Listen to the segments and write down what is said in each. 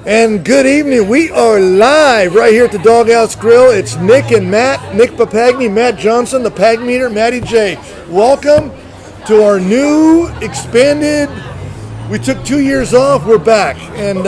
And good evening. We are live right here at the Doghouse Grill. It's Nick and Matt, Nick Papagni, Matt Johnson, the Pagmeter, Matty J. Welcome to our new expanded. We took 2 years off. We're back. And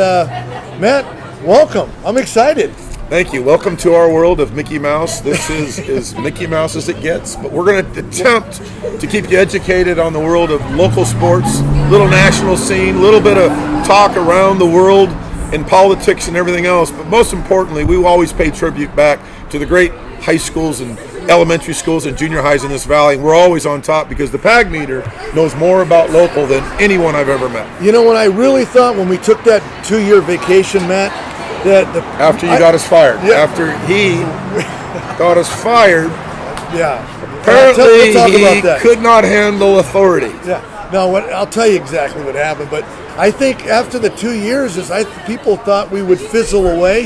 Matt, welcome. I'm excited. Thank you. Welcome to our world of Mickey Mouse. This is as Mickey Mouse as it gets, but we're going to attempt to keep you educated on the world of local sports, little national scene, a little bit of talk around the world in politics and everything else. But most importantly, we will always pay tribute back to the great high schools and elementary schools and junior highs in this valley. And we're always on top because the Pagmeter knows more about local than anyone I've ever met. You know, when I really thought when we took that 2-year vacation, Matt, after you got us fired. Yeah. After he got us fired. Yeah. Apparently we'll he could not handle authority. Yeah. No, I'll tell you exactly what happened. But I think after the 2 years, people thought we would fizzle away.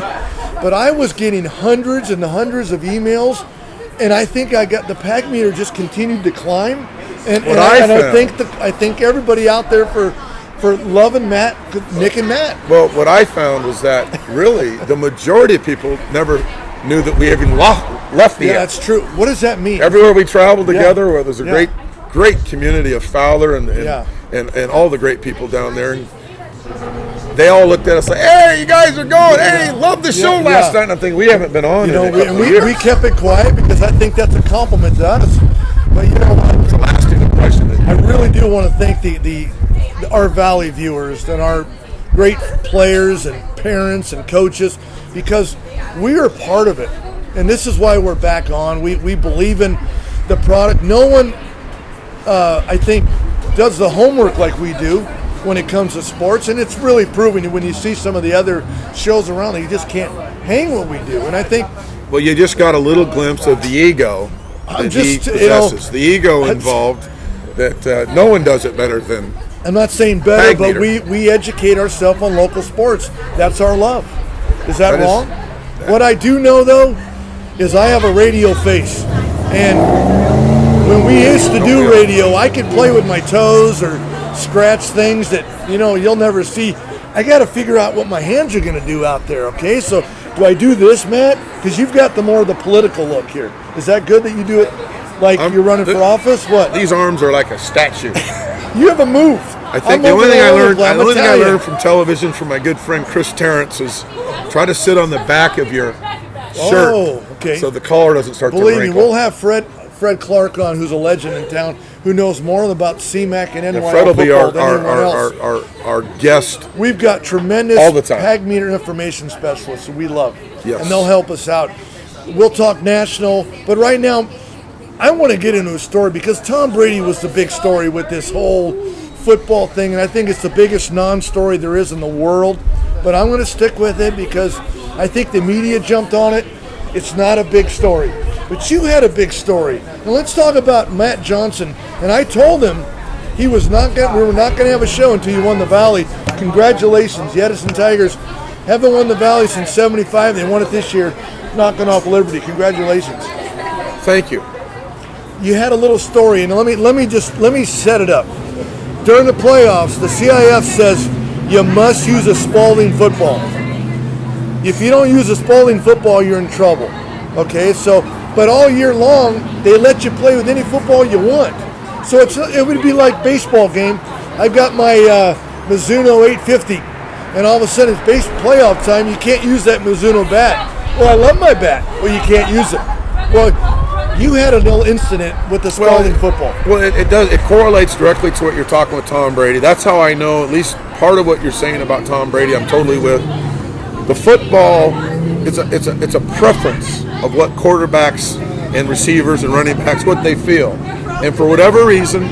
But I was getting hundreds and hundreds of emails, and I think the Pagmeter just continued to climb. I think everybody out there for loving Matt, Nick and Matt. Well, what I found was that really the majority of people never knew that we even left the Yeah, that's true. What does that mean? Everywhere we traveled together, where there's a great community of Fowler and all the great people down there. And they all looked at us like, "Hey, you guys are going. Hey, love the show last night." And I'm thinking, we haven't been on. We kept it quiet because I think that's a compliment to us. But you know what? It's a lasting impression. I really do want to thank our Valley viewers and our great players and parents and coaches, because we are part of it. And this is why we're back on. We believe in the product. No one, I think, does the homework like we do when it comes to sports. And it's really proven when you see some of the other shows around that you just can't hang what we do. And I think... Well, you just got a little glimpse of the ego that he possesses. The ego involved that no one does it better than... I'm not saying better, but we educate ourselves on local sports. That's our love. Is that wrong? What I do know, though, is I have a radio face. And when we used to do radio, I could play with my toes or scratch things that, you'll never see. I got to figure out what my hands are going to do out there, okay? So do I do this, Matt? Because you've got the more of the political look here. Is that good that you do it like you're running for office? What? These arms are like a statue. You haven't moved. I think the only thing I learned from television from my good friend Chris Terrence is try to sit on the back of your shirt, okay, so the collar doesn't start to wrinkle. Believe me, we'll have Fred Clark on, who's a legend in town, who knows more about CMAC and NYL Fred will be our guest. We've got tremendous all the time Pagmeter information specialists who we love, yes, and they'll help us out. We'll talk national, but right now, I want to get into a story because Tom Brady was the big story with this whole football thing, and I think it's the biggest non-story there is in the world. But I'm going to stick with it because I think the media jumped on it. It's not a big story, but you had a big story. Now let's talk about Matt Johnson. And I told him we were not going to have a show until you won the Valley. Congratulations, the Edison Tigers haven't won the Valley since '75. They won it this year, knocking off Liberty. Congratulations. Thank you. You had a little story, and let me set it up. During the playoffs, the CIF says you must use a Spalding football. If you don't use a Spalding football, you're in trouble. Okay, but all year long, they let you play with any football you want. So it would be like baseball game. I've got my Mizuno 850, and all of a sudden it's base playoff time. You can't use that Mizuno bat. Well, I love my bat. Well, you can't use it. Well, you had a little incident with the Spalding football. Well, it does. It correlates directly to what you're talking with Tom Brady. That's how I know at least part of what you're saying about Tom Brady. I'm totally with. The football, it's a preference of what quarterbacks and receivers and running backs, what they feel. And for whatever reason,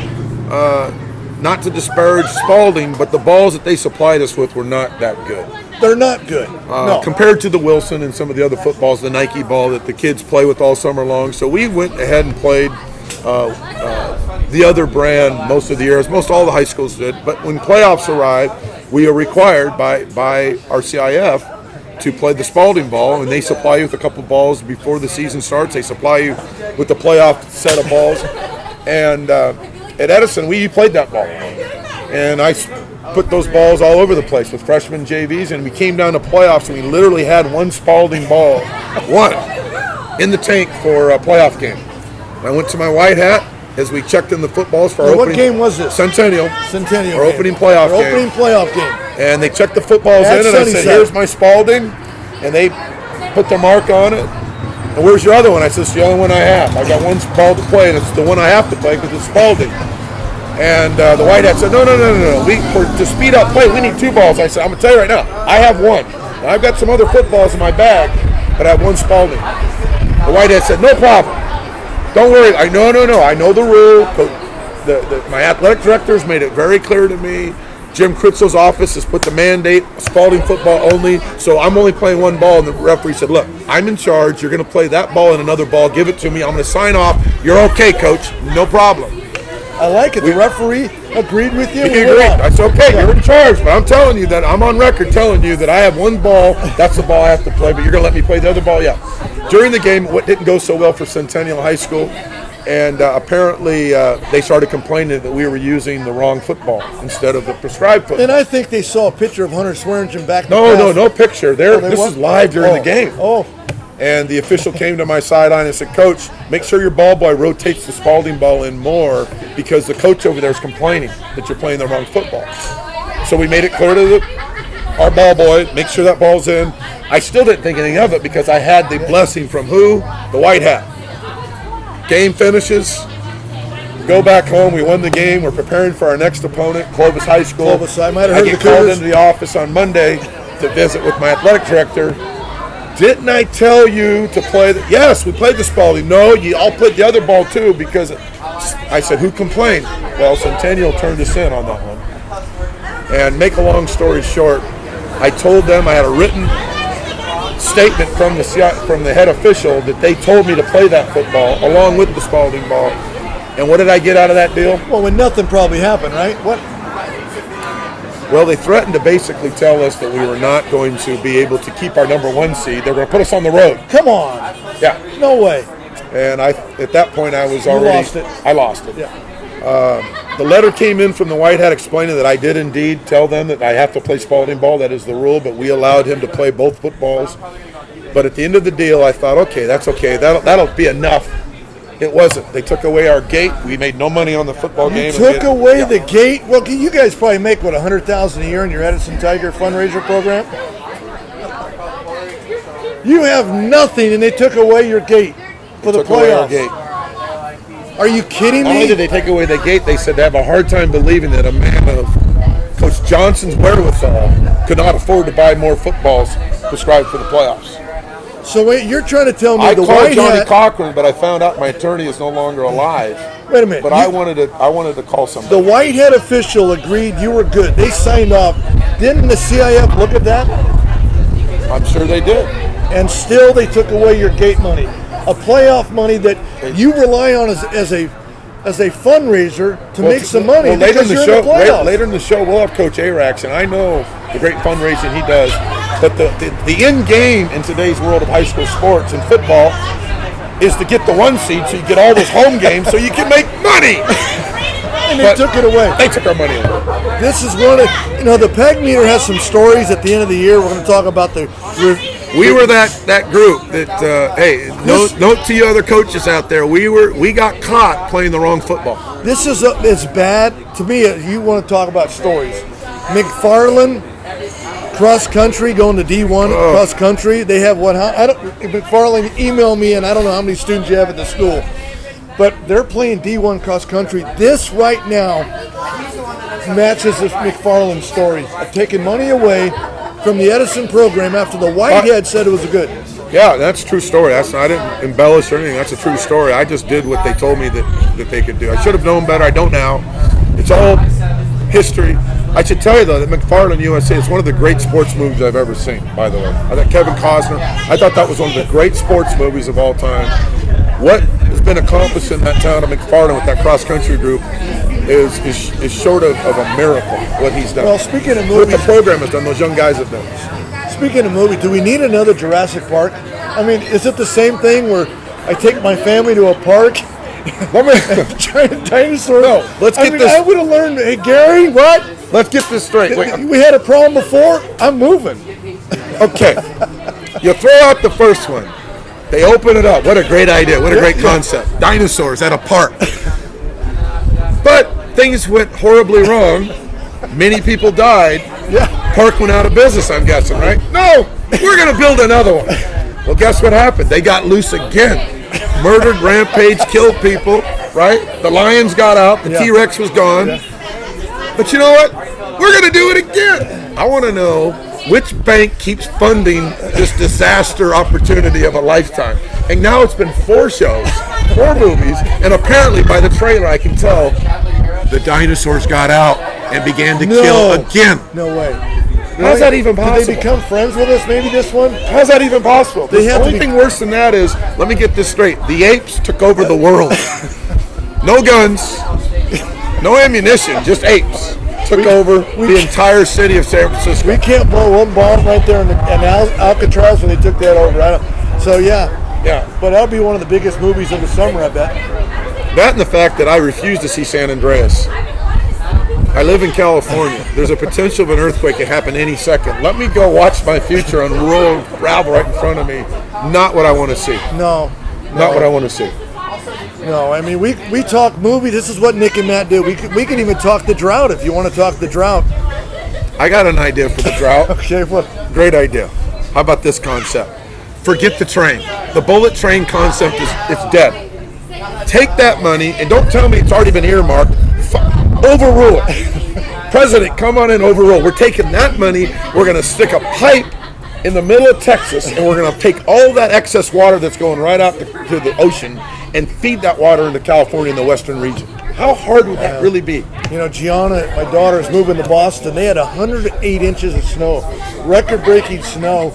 not to disparage Spalding, but the balls that they supplied us with were not that good. They're not good. No. Compared to the Wilson and some of the other footballs, the Nike ball that the kids play with all summer long. So we went ahead and played the other brand most of the years. Most all the high schools did. But when playoffs arrive, we are required by our CIF to play the Spalding ball, and they supply you with a couple balls before the season starts. They supply you with the playoff set of balls. And at Edison, we played that ball. And put those balls all over the place with freshman JVs, and we came down to playoffs, and we literally had one Spalding ball, one, in the tank for a playoff game. And I went to my white hat as we checked in the footballs for our opening. What game was this? Centennial. Centennial. Our opening playoff game. Opening playoff game. And they checked the footballs in, and I said, here's my Spalding. And they put their mark on it. And where's your other one? I said, it's the only one I have. I got one ball to play, and it's the one I have to play because it's Spalding. And the white hat said, no. To speed up play, we need two balls. I said, I'm going to tell you right now, I have one. And I've got some other footballs in my bag, but I have one Spalding. The white hat said, no problem. Don't worry. No. I know the rule. My athletic directors made it very clear to me. Jim Critzel's office has put the mandate, Spalding football only, so I'm only playing one ball. And the referee said, look, I'm in charge. You're going to play that ball and another ball. Give it to me. I'm going to sign off. You're okay, coach. No problem. I like it. The referee agreed with you. He agreed. I said, okay, you're in charge. But I'm telling you that I'm on record telling you that I have one ball. That's the ball I have to play, but you're going to let me play the other ball? Yeah. During the game, what didn't go so well for Centennial High School, and apparently they started complaining that we were using the wrong football instead of the prescribed football. And I think they saw a picture of Hunter Swearingen back. No picture. This is live during the game. Oh. And the official came to my sideline and said, Coach, make sure your ball boy rotates the Spalding ball in more because the coach over there is complaining that you're playing the wrong football. So we made it clear to our ball boy, make sure that ball's in. I still didn't think anything of it because I had the blessing from who? The white hat. Game finishes. Go back home. We won the game. We're preparing for our next opponent, Clovis High School. I get called into the office on Monday to visit with my athletic director. Didn't I tell you to play? Yes, we played the Spalding. No, you all played the other ball too because I said, who complained? Well, Centennial turned us in on that one. And make a long story short, I told them I had a written statement from the head official that they told me to play that football along with the Spalding ball. And what did I get out of that deal? Well, when nothing probably happened, right? What? Well, they threatened to basically tell us that we were not going to be able to keep our number one seed. They were going to put us on the road. Come on. Yeah. No way. And at that point, I was already. You lost it. I lost it. Yeah. The letter came in from the White Hat explaining that I did indeed tell them that I have to play Spalding ball. That is the rule, but we allowed him to play both footballs. But at the end of the deal, I thought, okay, that's okay. That'll be enough. It wasn't. They took away our gate. We made no money on the football game. Took away the gate? Well, you guys probably make, what, $100,000 a year in your Edison Tiger fundraiser program? You have nothing, and they took away your gate for the playoffs. Are you kidding me? Not only did they take away the gate, they said they have a hard time believing that a man of Coach Johnson's wherewithal could not afford to buy more footballs prescribed for the playoffs. So wait, you're trying to tell me I the called White Johnny Hat... Cochran, but I found out my attorney is no longer alive. Wait a minute. But I wanted to call somebody. The White Hat official agreed you were good. They signed off. Didn't the CIF look at that? I'm sure they did. And still they took away your gate money. A playoff money that you rely on as a fundraiser to make some money later because you're in the playoffs. Later in the show, we'll have Coach Arax, and I know the great fundraising he does. But the end game in today's world of high school sports and football is to get the one seed so you get all those home games so you can make money. And they took it away. They took our money away. This is one of, the Pagmeter has some stories at the end of the year. We're going to talk about We were that group that, hey, note to you other coaches out there, we got caught playing the wrong football. This is it's bad. To me, you want to talk about stories. McFarland, cross country, going to D1 cross country. They have McFarland email me, and I don't know how many students you have at the school, but they're playing D1 cross country. This right now matches this McFarland story of taking money away from the Edison program after the Whitehead said it was a good. Yeah, that's a true story. I didn't embellish or anything. That's a true story. I just did what they told me that they could do. I should have known better. I don't now. It's all history. I should tell you, though, that McFarland USA is one of the great sports movies I've ever seen, by the way. I thought Kevin Costner, I thought that was one of the great sports movies of all time. What has been accomplished in that town of McFarland with that cross-country group is short of a miracle, what he's done. Well, speaking of movies, what the program has done, those young guys have done. Speaking of movies, do we need another Jurassic Park? I mean, is it the same thing where I take my family to a park Let me, Giant dinosaur. No, let's get this. I would have learned. Hey, Gary, what? let's get this straight. Wait, We had a problem before. I'm moving. okay. You throw out the first one. They open it up. What a great idea. What a great concept. Dinosaurs at a park. But things went horribly wrong. Many people died. Yeah. Park went out of business, I'm guessing, right? No, we're going to build another one. Well, guess what happened? They got loose again. Murdered, rampaged, killed people, right? The lions got out. The T-Rex was gone. Yeah. But you know what? We're going to do it again. I want to know which bank keeps funding this disaster opportunity of a lifetime. And now it's been 4 shows, 4 movies, and apparently by the trailer I can tell the dinosaurs got out and began to kill again. No way. How's that even possible? Did they become friends with us? Maybe this one. How's that even possible? The only be- thing worse than that is, let me get this straight. The apes took over the world. No guns, no ammunition, just apes took over the entire city of San Francisco. We can't blow one bomb right there in Alcatraz when they took that over. So yeah. But that'll be one of the biggest movies of the summer, I bet. That and the fact that I refuse to see San Andreas. I live in California. There's a potential of an earthquake to happen any second. Let me go watch my future unroll right in front of me. Not what I want to see. No. Not what I want to see. No, I mean, we talk movie. This is what Nick and Matt do. We can even talk the drought if you want to talk the drought. I got an idea for the drought. Okay, what? Great idea. How about this concept? Forget the train. The bullet train concept it's dead. Take that money and don't tell me it's already been earmarked. Overrule it. President, come on and overrule. We're taking that money. We're going to stick a pipe in the middle of Texas, and we're going to take all that excess water that's going right out to the ocean and feed that water into California in the western region. How hard would that really be? You know, Gianna, my daughter, is moving to Boston. They had 108 inches of snow, record-breaking snow,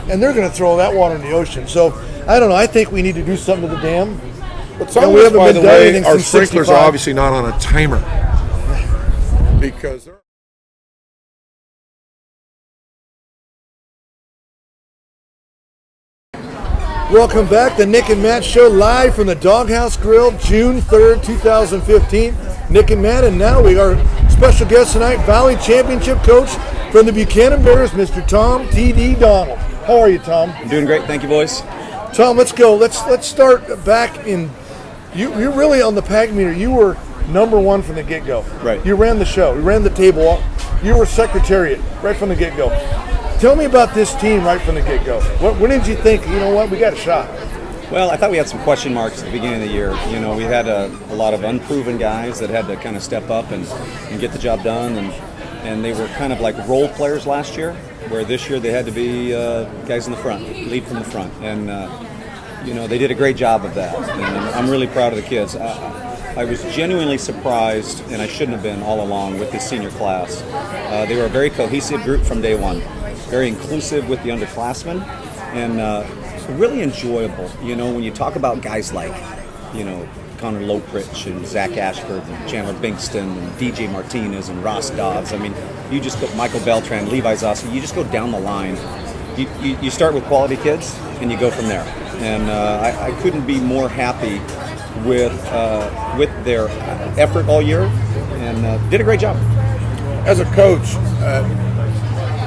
and they're going to throw that water in the ocean. So, I don't know. I think we need to do something to the dam. But some of us, by the way, our sprinklers are obviously not on a timer. Because welcome back, the Nick and Matt Show, live from the Doghouse Grill, June 3rd, 2015. Nick and Matt, and now we are special guest tonight, Valley Championship coach from the Buchanan Bears, Mr. Tom T.D. Donald. How are you, Tom? I'm doing great, thank you, boys. Tom, let's go. Let's start back in. You're really on the Pagmeter. You were number 1 from the get-go. Right. You ran the show. You ran the table. You were secretariat right from the get-go. Tell me about this team right from the get-go. When did you think, you know what, we got a shot? Well, I thought we had some question marks at the beginning of the year. You know, we had a lot of unproven guys that had to kind of step up and get the job done, and they were kind of like role players last year, where this year they had to be guys in the front, lead from the front. And, you know, they did a great job of that, and I'm really proud of the kids. I was genuinely surprised, and I shouldn't have been all along, with this senior class. They were a very cohesive group from day one, very inclusive with the underclassmen, and really enjoyable. You know, when you talk about guys like, you know, Connor Loprich and Zach Ashford and Chandler Bingston and DJ Martinez and Ross Dobbs. I mean, you just go Michael Beltran, Levi Zoski, you just go down the line. You start with quality kids and you go from there. And I couldn't be more happy with their effort all year, and did a great job. as a coach,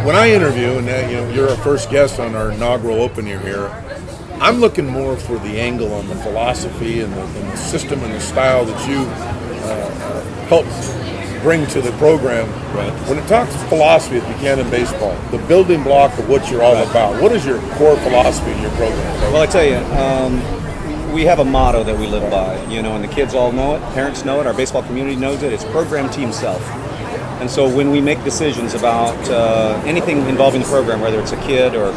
when I interview, and you know, you're our first guest on our inaugural open year here, I'm looking more for the angle on the philosophy and the system and the style that you helped bring to the program. Right. When it talks philosophy at Buchanan Baseball, the building block of what you're all about, what is your core philosophy in your program? Well, I tell you, we have a motto that we live by, you know, and the kids all know it, parents know it, our baseball community knows it. It's program, team, self. And so when we make decisions about anything involving the program, whether it's a kid or,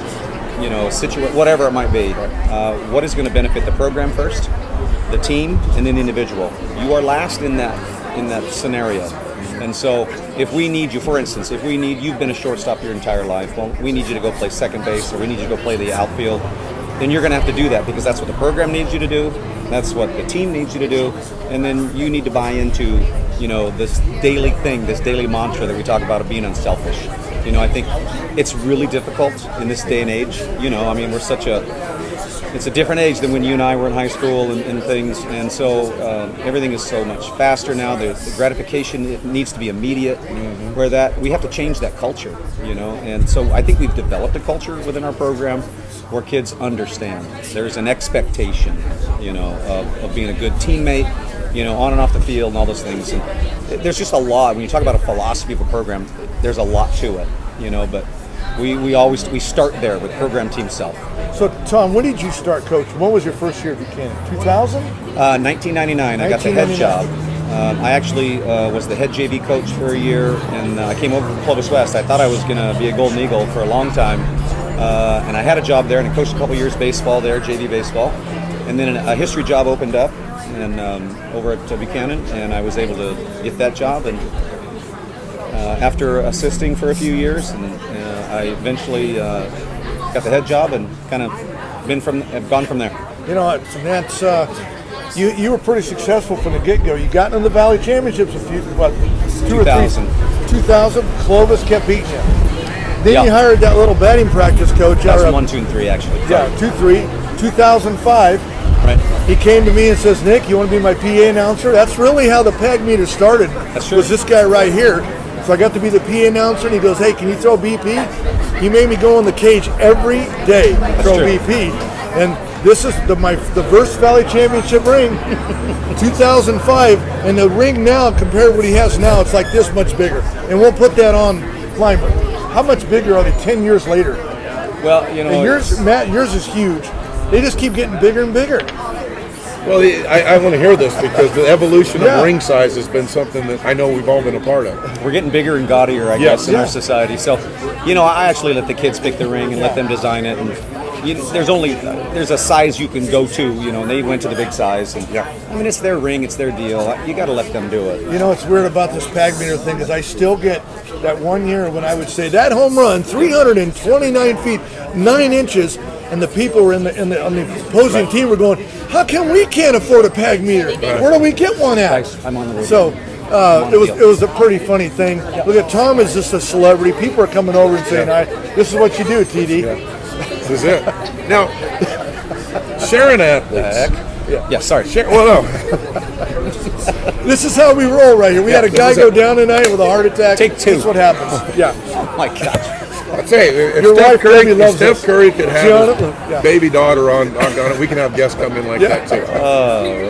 you know, whatever it might be, what is going to benefit the program first, the team, and then the individual. You are last in that scenario. And so if we need you, for instance, you've been a shortstop your entire life, well, we need you to go play second base, or we need you to go play the outfield, then you're going to have to do that because that's what the program needs you to do, that's what the team needs you to do, and then you need to buy into, you know, this daily thing, this daily mantra that we talk about of being unselfish. You know, I think it's really difficult in this day and age. You know, I mean, we're such a it's a different age than when you and I were in high school and things, and so everything is so much faster now. The gratification, it needs to be immediate. Where that we have to change that culture, and so I think we've developed a culture within our program where kids understand there's an expectation, of being a good teammate, on and off the field and all those things. And there's just a lot. When you talk about a philosophy of a program, there's a lot to it, but we start there with program team self. So, Tom, when did you start coaching? When was your first year at Buchanan? 2000? 1999. I got the head job. I actually was the head JV coach for a year, and I came over from Clovis West. I thought I was going to be a Golden Eagle for a long time, and I had a job there, and I coached a couple years baseball there, JV baseball, and then a history job opened up, and over at Buchanan, and I was able to get that job, and after assisting for a few years, and I eventually got the head job, and kind of have gone from there. That's you were pretty successful from the get-go. You got into the Valley Championships a few, 2000. 2000. Clovis kept beating you. Then you hired that little batting practice coach. 2001, 2, and 3, actually. Yeah, 2, 3. 2005. Right. He came to me and says, "Nick, you want to be my PA announcer?" That's really how the Pagmeter started. That's true. Was this guy right here. So I got to be the PA announcer, and he goes, "Hey, can you throw BP?" He made me go in the cage every day, throw BP. And this is the Verse Valley Championship ring, 2005, and the ring now, compared to what he has now, it's like this much bigger. And we'll put that on Climber. How much bigger are they 10 years later? Well, yours, Matt, yours is huge. They just keep getting bigger and bigger. Well, I want to hear this because the evolution of ring size has been something that I know we've all been a part of. We're getting bigger and gaudier, I guess, in our society. So, I actually let the kids pick the ring and let them design it. And there's a size you can go to, and they went to the big size. And I mean, it's their ring, it's their deal. You got to let them do it. It's weird about this Pagmeter thing is I still get that one year when I would say that home run, 329 feet, 9 inches. And the people were on the opposing team were going, "How come we can't afford a Pagmeter? Where do we get one at?" I'm on the road. So it was a pretty funny thing. Look at Tom is just a celebrity. People are coming over and saying, "This is what you do, TD." This is it. Now, sharing athletes. Yeah, sorry. Well, no. This is how we roll right here. We had a guy go down tonight with a heart attack. Take 2. That's what happens. Yeah. Oh my gosh. I'll tell you, if Your wife really loves Steph Curry could have Gianna, his baby daughter on it, we can have guests come in like that too.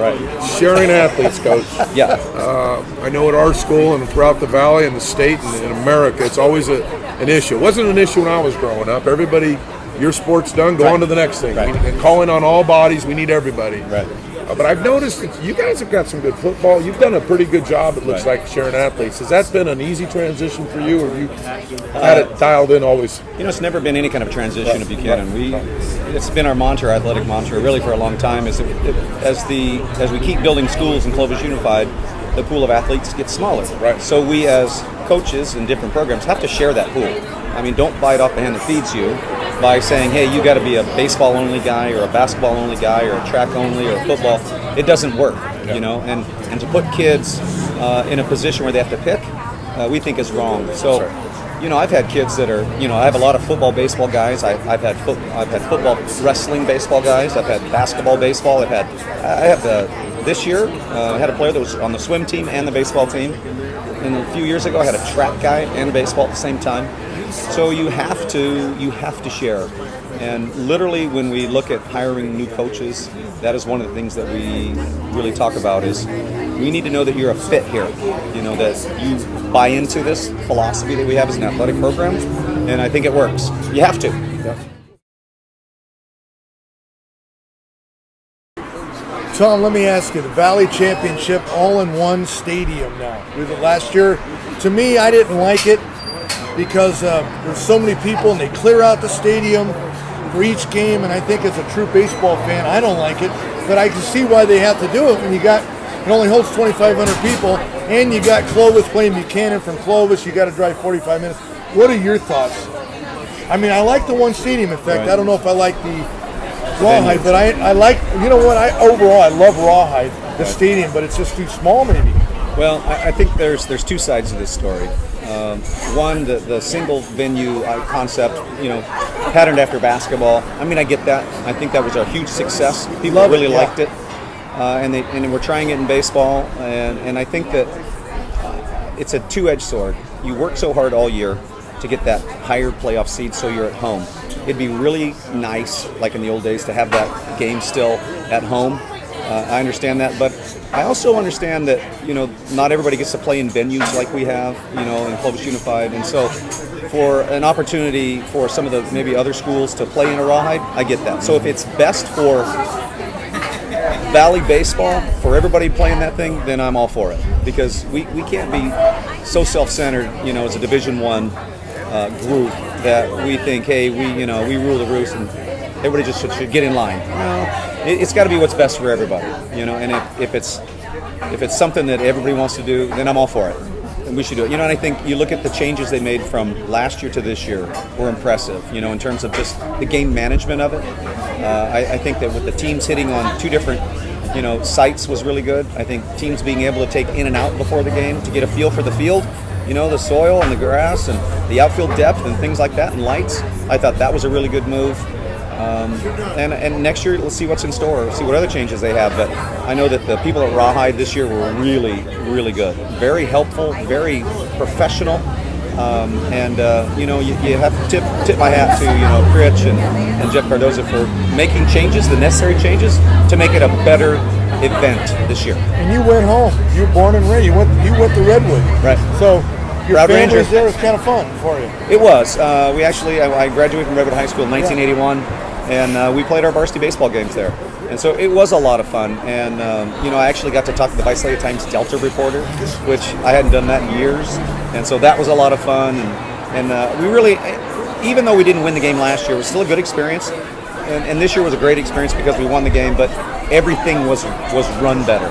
Right. Sharing athletes, Coach. Yeah. I know at our school and throughout the valley and the state and in America, it's always an issue. It wasn't an issue when I was growing up. Everybody, your sport's done, go on to the next thing. Right. And calling on all bodies, we need everybody. Right. But I've noticed that you guys have got some good football. You've done a pretty good job, it looks like, sharing athletes. Has that been an easy transition for you, or have you had it dialed in always? It's never been any kind of transition if you can. It's been our mantra, athletic mantra, really for a long time. Is as we keep building schools in Clovis Unified, the pool of athletes gets smaller. Right. So we, as coaches in different programs, have to share that pool. I mean, don't bite off the hand that feeds you by saying, "Hey, you got to be a baseball-only guy or a basketball-only guy or a track-only or football." It doesn't work, and to put kids in a position where they have to pick, we think is wrong. So, I've had kids that are, I have a lot of football, baseball guys. I've had football, wrestling, baseball guys. I've had basketball, baseball. This year, I had a player that was on the swim team and the baseball team. And a few years ago, I had a track guy and baseball at the same time. So you have to share. And literally, when we look at hiring new coaches, that is one of the things that we really talk about is we need to know that you're a fit here. That you buy into this philosophy that we have as an athletic program, and I think it works. You have to. Tom, let me ask you, the Valley Championship all-in-one stadium now. Last year, to me, I didn't like it because there's so many people and they clear out the stadium for each game, and I think as a true baseball fan, I don't like it, but I can see why they have to do it when it only holds 2,500 people, and you got Clovis playing Buchanan from Clovis, you got to drive 45 minutes. What are your thoughts? I mean, I like the one stadium effect. Right. I don't know if I like the Rawhide, but I like, overall I love Rawhide, the stadium, but it's just too small maybe. Well, I think there's 2 sides to this story. One, the single venue concept, patterned after basketball. I mean, I get that. I think that was a huge success. People really liked it, and we're trying it in baseball. And I think that it's a two-edged sword. You work so hard all year to get that higher playoff seed, so you're at home. It'd be really nice, like in the old days, to have that game still at home. I understand that, but I also understand that not everybody gets to play in venues like we have, in Clovis Unified, and so for an opportunity for some of the maybe other schools to play in a rawhide, I get that. So if it's best for Valley baseball, for everybody playing that thing, then I'm all for it, because we can't be so self-centered, as a Division I group that we think, hey, we rule the roost and everybody just should get in line. No, it's got to be what's best for everybody, and if it's something that everybody wants to do, then I'm all for it, and we should do it. And I think you look at the changes they made from last year to this year were impressive, in terms of just the game management of it. I think that with the teams hitting on two different sites was really good. I think teams being able to take in and out before the game to get a feel for the field, the soil and the grass and the outfield depth and things like that, and lights. I thought that was a really good move. And next year, let's see what's in store, see what other changes they have. But I know that the people at Rawhide this year were really, really good. Very helpful, very professional. You have to tip my hat to, Critch and Jeff Cardoza for making changes, the necessary changes, to make it a better event this year. And you went home. You were born and raised. You went to Redwood. Right. So your Proud family Ranger. was there. It was kind of fun for you. It was. I graduated from Redwood High School in 1981, and we played our varsity baseball games there. And so it was a lot of fun. And, I actually got to talk to the Visalia Times Delta reporter, which I hadn't done that in years. And so that was a lot of fun. And we really, even though we didn't win the game last year, it was still a good experience. And this year was a great experience because we won the game, but everything was run better,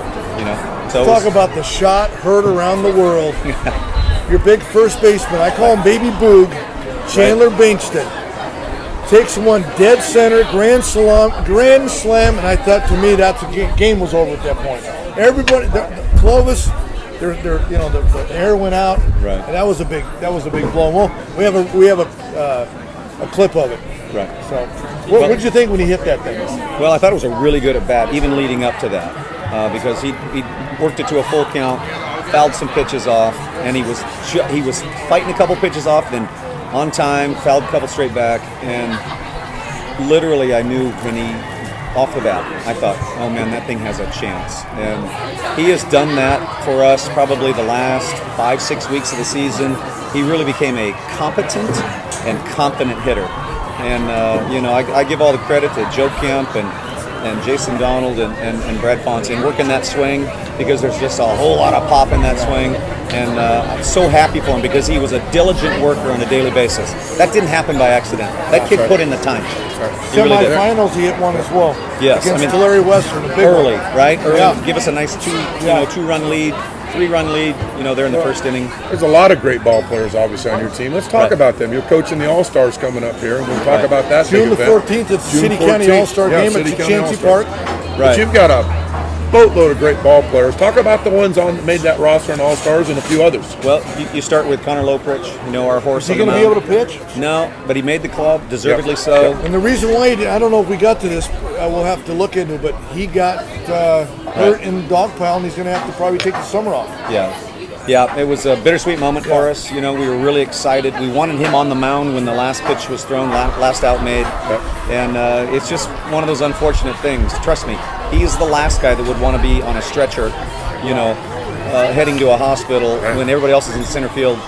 So Talk about the shot heard around the world. Your big first baseman, I call him Baby Boog, Chandler Bankston, takes one dead center, grand slam, and I thought, to me, that's the game was over at that point. Everybody, Clovis, the air went out, right, and that was a big blow. Well, we have a clip of it. Right. So, what did you think when he hit that thing? Well, I thought it was a really good at bat, even leading up to that, because he worked it to a full count, fouled some pitches off, and he was fighting a couple pitches off, then on time, fouled a couple straight back, and literally I knew when he, off the bat, I thought, oh man, that thing has a chance. And he has done that for us probably the last 5-6 weeks of the season. He really became a competent and confident hitter. And, I give all the credit to Joe Kemp and Jason Donald and Brad Fontaine working that swing, because there's just a whole lot of pop in that swing. And I'm so happy for him, because he was a diligent worker on a daily basis. That didn't happen by accident. That kid put in the time. He really did. Semifinals, he hit one as well. Yes, against Tulare Western, the big early, one. right? Early, Yeah. give us a nice two-run lead, 3-run lead. They're in the first inning. There's a lot of great ball players, obviously, on your team. Let's talk Right. about them. You're coaching the All-Stars coming up here, and we'll talk Right. about that. June the big event. 14th, it's the June City County 14th. All-Star Yeah, game City at County Chancey All-Star. Park. But Right. you've got a boatload of great ball players. Talk about the ones that made that roster and All-Stars, and a few others. Well, you start with Connor Loprich, our horse. Is he on the going to be mound. able to pitch? No, but he made the club, deservedly Yep. so. Yep. And the reason why he did, I don't know if we got to this, we'll have to look into it, but he got hurt in the dog pile, and he's going to have to probably take the summer off. Yeah, it was a bittersweet moment for us. We were really excited. We wanted him on the mound when the last pitch was thrown, last out made. Yep. And it's just one of those unfortunate things. Trust me, he's the last guy that would want to be on a stretcher, heading to a hospital when everybody else is in center field,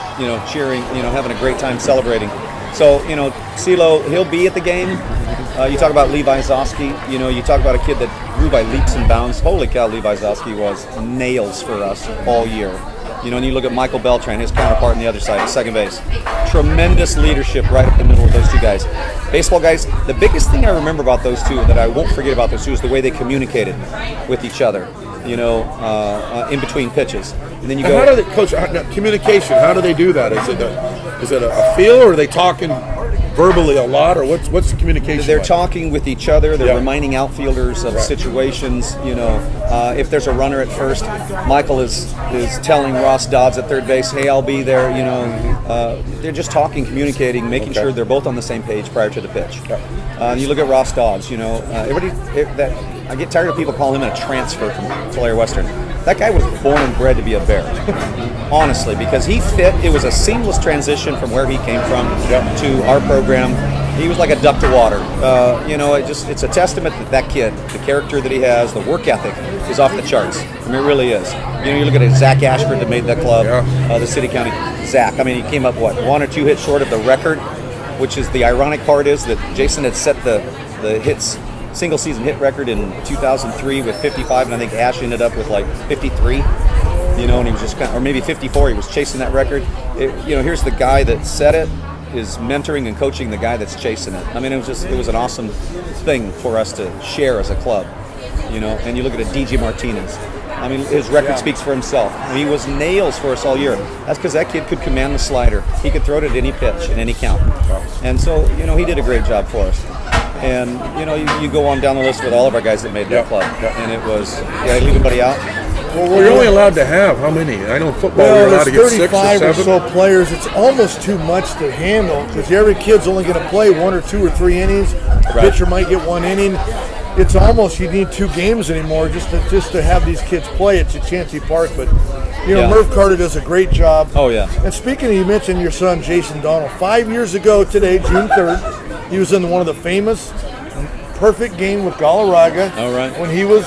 cheering, having a great time celebrating. So, CeeLo, he'll be at the game. You talk about Levi Zosky, you talk about a kid that grew by leaps and bounds. Holy cow, Levi Zosky was nails for us all year. And you look at Michael Beltran, his counterpart on the other side, at second base. Tremendous leadership right up the middle of those two guys. Baseball guys, the biggest thing I remember about those two, that I won't forget about those two, is the way they communicated with each other, in between pitches. And then you go... How do they, Coach, communication, how do they do that? Is it a feel, or are they talking verbally a lot, or what's the communication? They're like? talking with each other. They're Yeah. reminding outfielders of situations. If there's a runner at first, Michael is telling Ross Dodds at third base, "Hey, I'll be there." They're just talking, communicating, making sure they're both on the same page prior to the pitch. You look at Ross Dodds. I get tired of people calling him a transfer from Tulare Western. That guy was born and bred to be a Bear, honestly, because he fit. It was a seamless transition from where he came from to our program. He was like a duck to water. It's a testament that kid, the character that he has, the work ethic is off the charts. I mean, it really is. You look at Zach Ashford that made that club, the city county. Zach, I mean, he came up, 1 or 2 hits short of the record, which is the ironic part is that Jason had set the hits single season hit record in 2003 with 55, and I think Ash ended up with like 53. And he was just or maybe 54. He was chasing that record. Here's the guy that set it is mentoring and coaching the guy that's chasing it. I mean, it was an awesome thing for us to share as a club. And you look at a DJ Martinez. I mean, his record speaks for himself. He was nails for us all year. That's because that kid could command the slider. He could throw it at any pitch, at any count. And so, he did a great job for us. And, you go on down the list with all of our guys that made that club. And it was, did I leave anybody out? Well, you're only allowed to have how many? I know football you're allowed to get 6 or 7. 35 or so players. It's almost too much to handle because every kid's only going to play 1 or 2 or 3 innings. The pitcher might get 1 inning. It's almost you need 2 games anymore just to have these kids play at Chancey Park. But Murph Carter does a great job. Oh yeah. And speaking of, you mentioned your son Jason Donald. 5 years ago today, June 3rd, he was in one of the famous perfect game with Galarraga. All right. When he was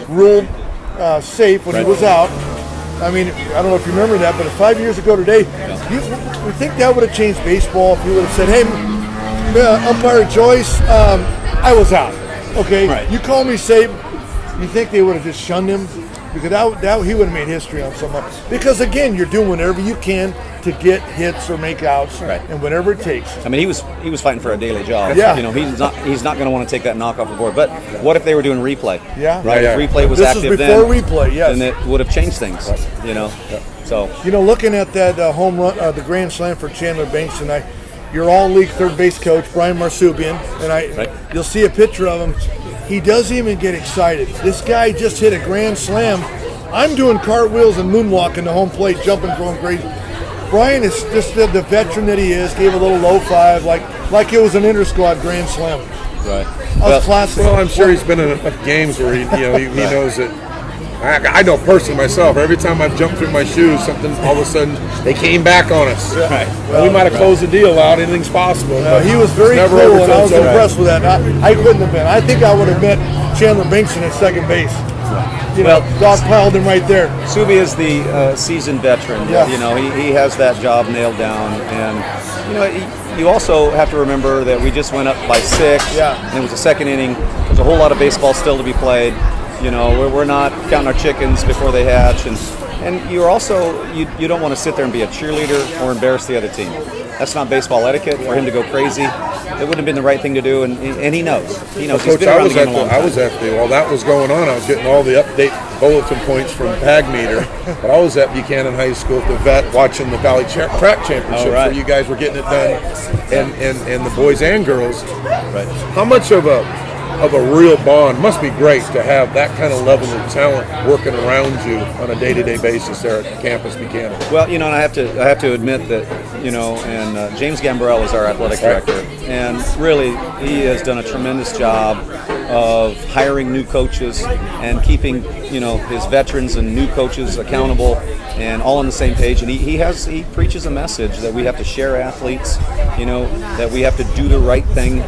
ruled safe when he was out. I mean, I don't know if you remember that, but 5 years ago today, we think that would have changed baseball if you would have said, "Hey, umpire Joyce, I was out. Okay, you call me safe." You think they would have just shunned him? Because that he would have made history on someone. Because again, you're doing whatever you can to get hits or make outs, and whatever it takes. I mean, he was fighting for a daily job. Yeah. He's not going to want to take that knock off the board. But what if they were doing replay? Yeah. Right. If replay was this active was before then, replay. Yes. then it would have changed things. So looking at that home run, the grand slam for Chandler Banks tonight, your all-league third base coach Brian Marsupian, and you'll see a picture of him. He doesn't even get excited. This guy just hit a grand slam. I'm doing cartwheels and moonwalking to home plate, jumping, going crazy. Brian is just the veteran that he is. Gave a little low five, like it was an inter-squad grand slam. Right. That was classic. Well, I'm sure he's been in enough games where he knows that. I know personally myself. Every time I've jumped through my shoes, something all of a sudden they came back on us. Right. Well, we might have closed the deal out. Anything's possible. But He was very never cool, ever and I was told so. impressed with that. I couldn't have been. I think I would have met Chandler Binkson at second base. Doc piled him right there. Subi is the seasoned veteran. Yes. He has that job nailed down, and you also have to remember that we just went up by 6. Yeah. And it was the second inning. There's a whole lot of baseball still to be played. We're not counting our chickens before they hatch, and you're also you don't want to sit there and be a cheerleader or embarrass the other team. That's not baseball etiquette. For him to go crazy, it wouldn't have been the right thing to do, and he knows. He's Coach, been around the game a long time. I was at while that was going on. I was getting all the update bulletin points from Pagmeter, but I was at Buchanan High School at the vet watching the Valley Track Championship, where you guys were getting it done, and the boys and girls. Right. How much of a real bond must be great to have that kind of level of talent working around you on a day-to-day basis there at Campus Buchanan. Well, and I have to admit that, and James Gambrell is our athletic director, and really he has done a tremendous job of hiring new coaches and keeping his veterans and new coaches accountable and all on the same page. And he preaches a message that we have to share athletes, that we have to do the right thing.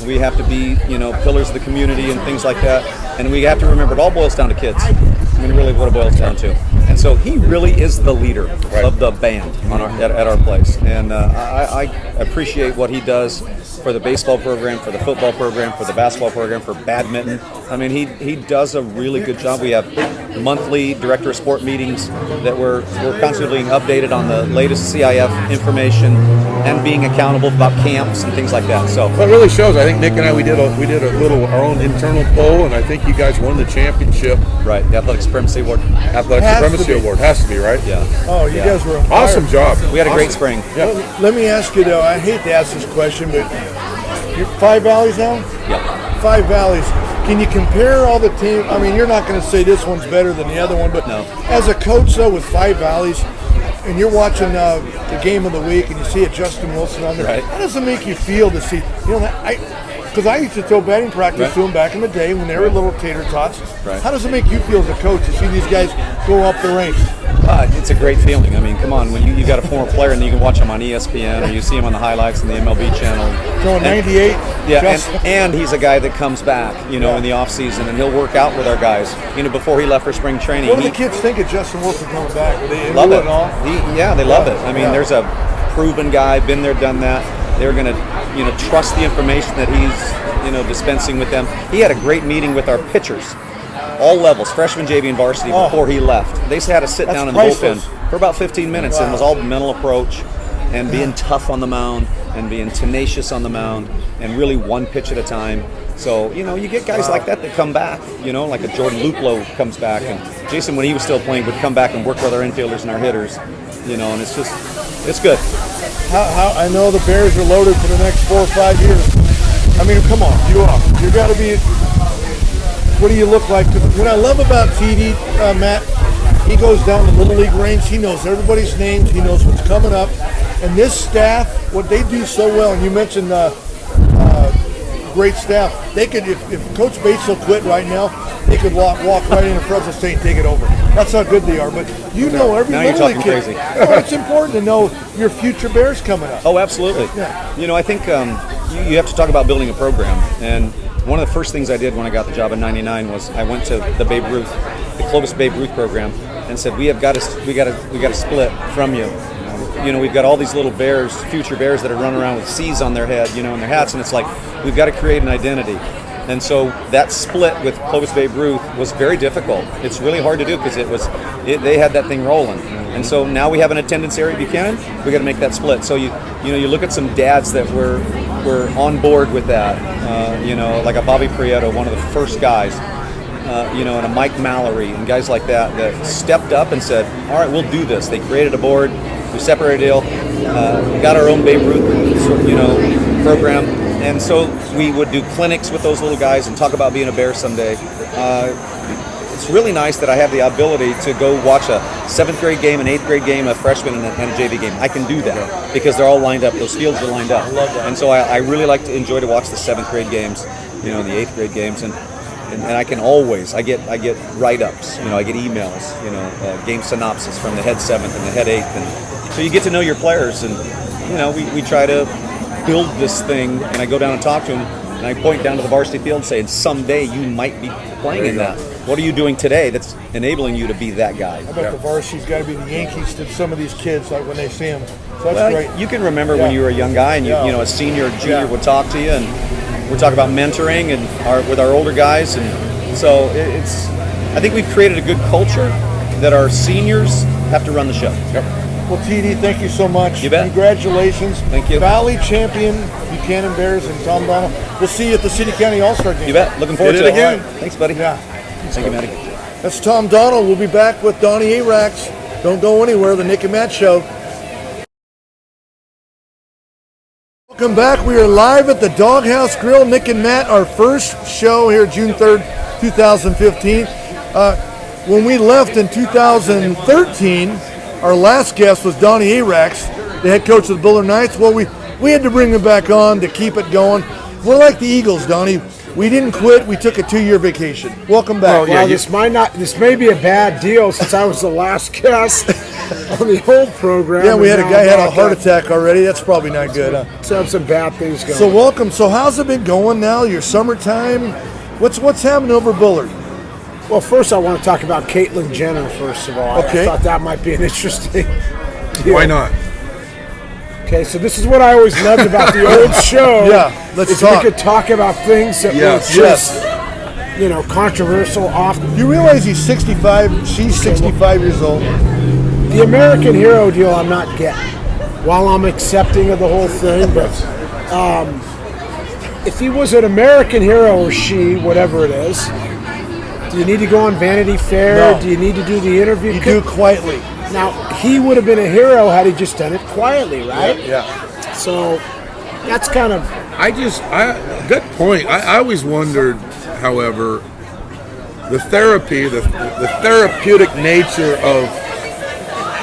We have to be, pillars of the community and things like that. And we have to remember it all boils down to kids. I mean, really what it boils down to. And so he really is the leader of the band at our place. And I appreciate what he does for the baseball program, for the football program, for the basketball program, for badminton. I mean, he does a really good job. We have monthly director of sport meetings that we're constantly being updated on the latest CIF information and being accountable about camps and things like that. So Well, it really shows. I think Nick and I we did a little our own internal poll, and I think you guys won the championship. right, the Athletic Supremacy Award. Athletic Has to Supremacy be. Award has to be right. Yeah. Oh, you guys were on fire. Awesome job. We had a great spring. Yeah. Let me ask you though. I hate to ask this question, but you're Five Valleys now. Yeah. Five Valleys. Can you compare all the teams? I mean, you're not going to say this one's better than the other one, but No. as a coach though with Five Valleys, and you're watching the game of the week, and you see a Justin Wilson on there, Right. how does it make you feel to see? You know, because I used to throw batting practice Right. to them back in the day when they were little tater tots. Right. How does it make you feel as a coach to see these guys go up the ranks? It's a great feeling. I mean, come on, when you got a former player and you can watch him on ESPN or you see him on the highlights on the MLB channel. Throwing And- 98. Yeah, Justin. and he's a guy that comes back, you know, Yeah. in the off season, and he'll work out with our guys. You know, before he left for spring training, What do he the kids think of Justin Wilson coming back? Are they love into it. and all? They love Yeah, it. I mean, yeah. there's a proven guy, been there, done that. They're going to, you know, trust the information that he's, you know, dispensing with them. He had a great meeting with our pitchers, all levels, freshman, JV, and varsity, Oh. before he left. They just had to sit That's down in priceless. the bullpen for about 15 minutes, and it was all mental approach and being tough on the mound and being tenacious on the mound and really one pitch at a time. So, you know, you get guys like that come back, you know, like a Jordan Luplow comes back. And Jason, when he was still playing, would come back and work with our infielders and our hitters, you know, and it's just, it's good. How I know the Bears are loaded for the next 4 or 5 years. I mean, come on, you got to be. What do you look like? What I love about TD, Matt, he goes down the little league range. He knows everybody's names. He knows what's coming up. And this staff, what they do so well. And you mentioned great staff. They could, if Coach Bates will quit right now, they could walk right in front of State and take it over. That's how good they are. But you know every Now you're little league talking kid. crazy. Oh, it's important to know your future Bears coming up. Oh, absolutely. Yeah. You know, I think you have to talk about building a program. And one of the first things I did when I got the job in '99 was I went to the Clovis Babe Ruth program, and said, we got to split from you. You know, we've got all these little bears, future bears that are running around with C's on their head, you know, in their hats, and it's like we've got to create an identity. And so that split with Clovis Babe Ruth was very difficult. It's really hard to do because they had that thing rolling. And so now we have an attendance area at Buchanan. We got to make that split. So you look at some dads that were on board with that. You know, like a Bobby Prieto, one of the first guys. You know, and a Mike Mallory and guys like that stepped up and said, all right, we'll do this. They created a board. We separated deal. Got our own Babe Ruth, you know, program. And so we would do clinics with those little guys and talk about being a Bear someday. It's really nice that I have the ability to go watch a 7th grade game, an 8th grade game, a freshman, and a JV game. I can do that because they're all lined up. Those fields are lined up. I love that. And so I really like to enjoy to watch the 7th grade games, you know, and the 8th grade games. And I can always, I get write-ups, you know, I get emails, you know, game synopsis from the head 7th and the head 8th. And so you get to know your players. And, you know, we try to build this thing, and I go down and talk to them, and I point down to the varsity field and say, someday you might be playing in that. What are you doing today that's enabling you to be that guy? I bet the varsity's got to be the Yankees to some of these kids, like when they see them. So that's great. You can remember when you were a young guy, and you know, a senior or junior would talk to you, and we're talking about mentoring and with our older guys, and so it's. I think we've created a good culture that our seniors have to run the show. Yep. Well, TD, thank you so much. You bet. Congratulations. Thank you. Valley champion, Buchanan Bears, and Tom Donald. We'll see you at the City County All-Star game. You bet. Looking forward Did to it again. All right. Thanks, buddy. Yeah. Thank you, Matty. That's Tom Donald. We'll be back with Donnie Arax. Don't go anywhere. The Nick and Matt Show. Welcome back. We are live at the Doghouse Grill. Nick and Matt, our first show here, June 3rd, 2015. When we left in 2013, our last guest was Donnie Arax, the head coach of the Bullard Knights. Well, we had to bring him back on to keep it going. We're like the Eagles, Donnie. We didn't quit. We took a 2-year vacation. Welcome back. Well, This may be a bad deal since I was the last guest on the old program. Yeah, we had a and guy now had a back heart up. attack already. That's probably not good. Huh? So have some bad things going. So welcome. So how's it been going now? Your summertime? What's happening over Bullard? Well, first I want to talk about Caitlyn Jenner. First of all, Okay. I thought that might be an interesting deal. Why not? Okay, so this is what I always loved about the old show. Yeah, let's is talk. We could talk about things that Yes. were just controversial off. You realize he's 65, she's 65 years old. The American hero deal I'm not getting. While I'm accepting of the whole thing, but if he was an American hero or she, whatever it is, do you need to go on Vanity Fair? No. Do you need to do the interview? You do quietly. Now, he would have been a hero had he just done it quietly, right? Yeah. So that's kind of... Good point. I always wondered, however, the therapeutic nature of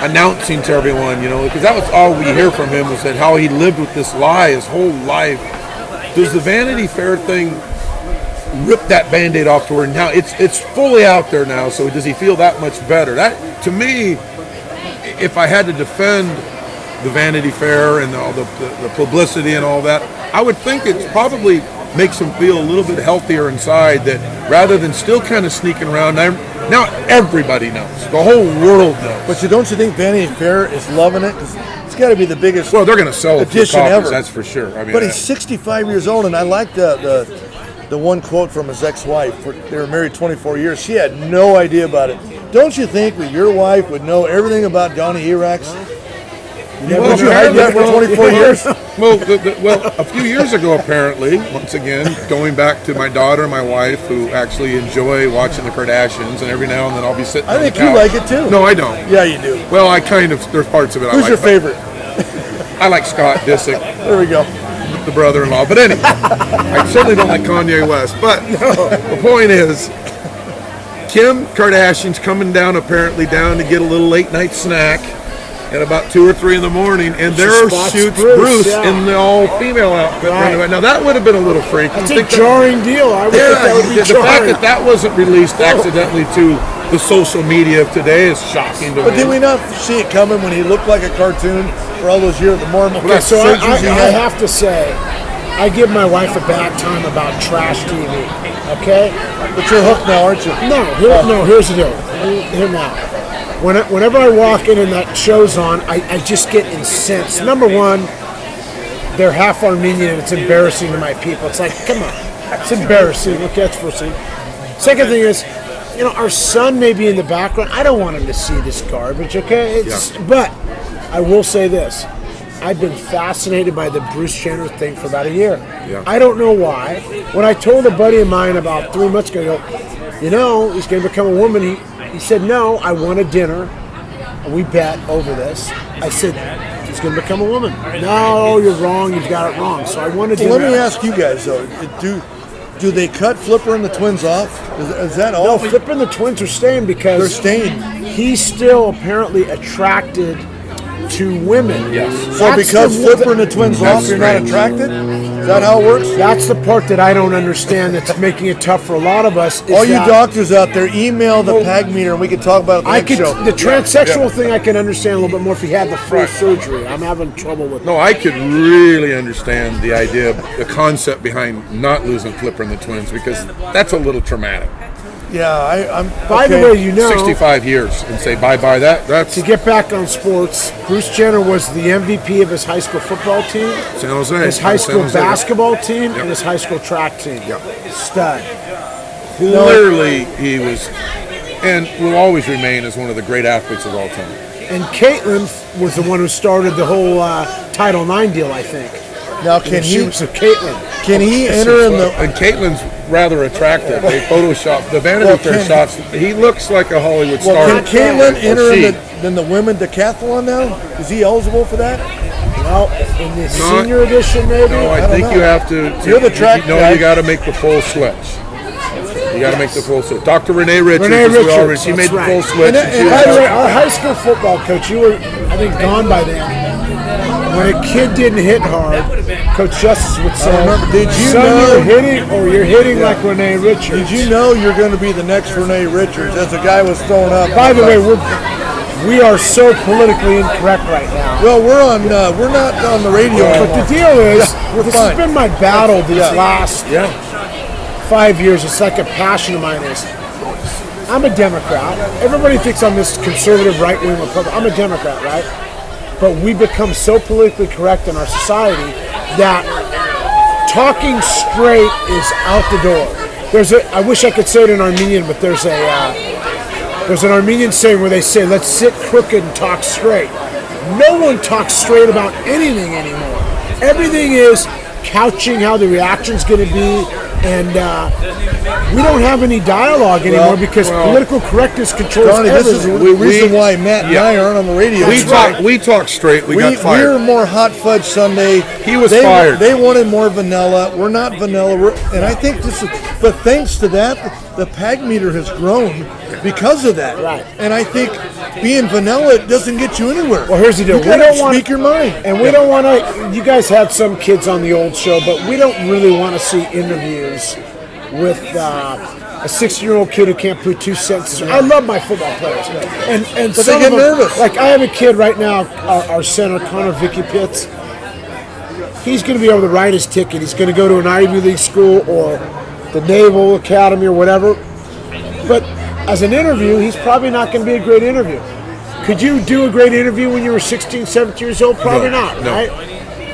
announcing to everyone, because that was all we hear from him, was that how he lived with this lie his whole life. Does the Vanity Fair thing rip that Band-Aid off to where now it's fully out there now, so does he feel that much better? That, to me, if I had to defend the Vanity Fair and all the publicity and all that, I would think it probably makes him feel a little bit healthier inside, that rather than still kind of sneaking around, now everybody knows. The whole world knows. But don't you think Vanity Fair is loving it? 'Cause it's got to be the biggest Well, they're going to sell a few edition copies, ever. that's for sure. I mean, But he's 65 years old, and I like the one quote from his ex-wife. They were married 24 years. She had no idea about it. Don't you think that your wife would know everything about Donnie Erax? Would you hide that for 24 years? Well, a few years ago, apparently, once again, going back to my daughter and my wife, who actually enjoy watching the Kardashians, and every now and then I'll be sitting I on think the couch. you like it too. No, I don't. Yeah, you do. Well, there's parts of it I like. Who's your favorite? I like Scott Disick, There we go. the brother-in-law. But anyway, I certainly don't like Kanye West. But the point is, Kim Kardashian's coming down to get a little late-night snack at about 2 or 3 in the morning, and there spots shoots Bruce, in the all-female outfit. Right. Now, that would have been a little freaky. That's You a think that- jarring deal. I would think that would be the fact jarring. that wasn't released accidentally to the social media of today is shocking to But me. did we not see it coming when he looked like a cartoon for all those years? The more Okay, so surgeries he I had. have to say, I give my wife a bad time about trash TV. Okay? But you're hooked now, aren't you? No, here's the deal. Hear me out. Whenever I walk in and that show's on, I just get incensed. Number one, they're half Armenian and it's embarrassing to my people. It's like, come on. It's embarrassing. Okay, that's first thing. Second thing is, our son may be in the background. I don't want him to see this garbage, okay? But I will say this. I've been fascinated by the Bruce Jenner thing for about a year. Yeah. I don't know why. When I told a buddy of mine about 3 months ago, he's going to become a woman. He said, no, I want a dinner. And we bet over this. I said, he's going to become a woman. No, you're wrong. You've got it wrong. So I want a dinner. Well, let me ask you guys, though. Do they cut Flipper and the twins off? Is that all? No, Flipper and the twins are staying because They're staying. He's still apparently attracted to women. Yes. So because Flipper and the twins That's off, you're not strange. attracted? Is that how it works? That's the part that I don't understand that's making it tough for a lot of us. Is All you that doctors out there, email the Pagmeter and we can talk about it I next could show. the transsexual thing I can understand a little bit more if he had the full surgery. I'm having trouble with No, I could really understand the idea, the concept behind not losing Flipper and the twins, because that's a little traumatic. Yeah, I'm. By the okay. way, 65 years and say bye-bye. That's to get back on sports, Bruce Jenner was the MVP of his high school football team, San Jose. his high San school Jose. basketball team, Yep. and his high school track team. Yep. Stud. Clearly, he was, and will always remain as one of the great athletes of all time. And Caitlyn was the one who started the whole Title IX deal, I think. Now, can She he was a Caitlyn. enter in the? And Caitlin's rather attractive. They photoshopped the Vanity Well, Fair can- shots. He looks like a Hollywood star. Well, can Caitlin Or enter she. in the women decathlon now? Is he eligible for that? Well, in the senior edition, maybe. No, I don't think know. you have to. You're the track No, guy. you got to make the full switch. You got to make the full switch. Dr. Renee Richards, Renee as we already- Richards, she made the that's full right. switch. And- and she and was- By the way, our high school football coach, you were, I think, gone by then. When a kid didn't hit hard, Coach Justice would say, remember. Did you "Son, know- you're hitting, or you're hitting like Renee Richards." Did you know you're going to be the next Renee Richards? As the guy was throwing up. By the way, we are so politically incorrect right now. well, we're not on the radio But anymore. the deal is, we're this fine. has been my battle these Yeah. last Yeah. 5 years. It's like a passion of mine is, I'm a Democrat. Everybody thinks I'm this conservative right-wing Republican. I'm a Democrat, right? But we become so politically correct in our society that talking straight is out the door. I wish I could say it in Armenian, but there's an Armenian saying where they say, "Let's sit crooked and talk straight." No one talks straight about anything anymore. Everything is couching how the reaction's going to be, and we don't have any dialogue anymore because political correctness controls Donnie, everything. this is the reason why Matt and I aren't on the radio. We talk straight. We got We fired. were more hot fudge Sunday. He was fired. They wanted more vanilla. We're not vanilla. And I think this is, but thanks to that, the Pagmeter has grown because of that. Right. And I think being vanilla doesn't get you anywhere. Well, here's the deal. You gotta speak your mind. And we don't want to, you guys had some kids on the old show, but we don't really want to see interviews with a 6-year-old kid who can't put 2 sentences. I love my football players. And But some they get of them, nervous. Like I have a kid right now, our center, Connor Vicky Pitts. He's going to be able to write his ticket. He's going to go to an Ivy League school or the Naval Academy or whatever. But as an interview, he's probably not going to be a great interview. Could you do a great interview when you were 16, 17 years old? Probably not, right?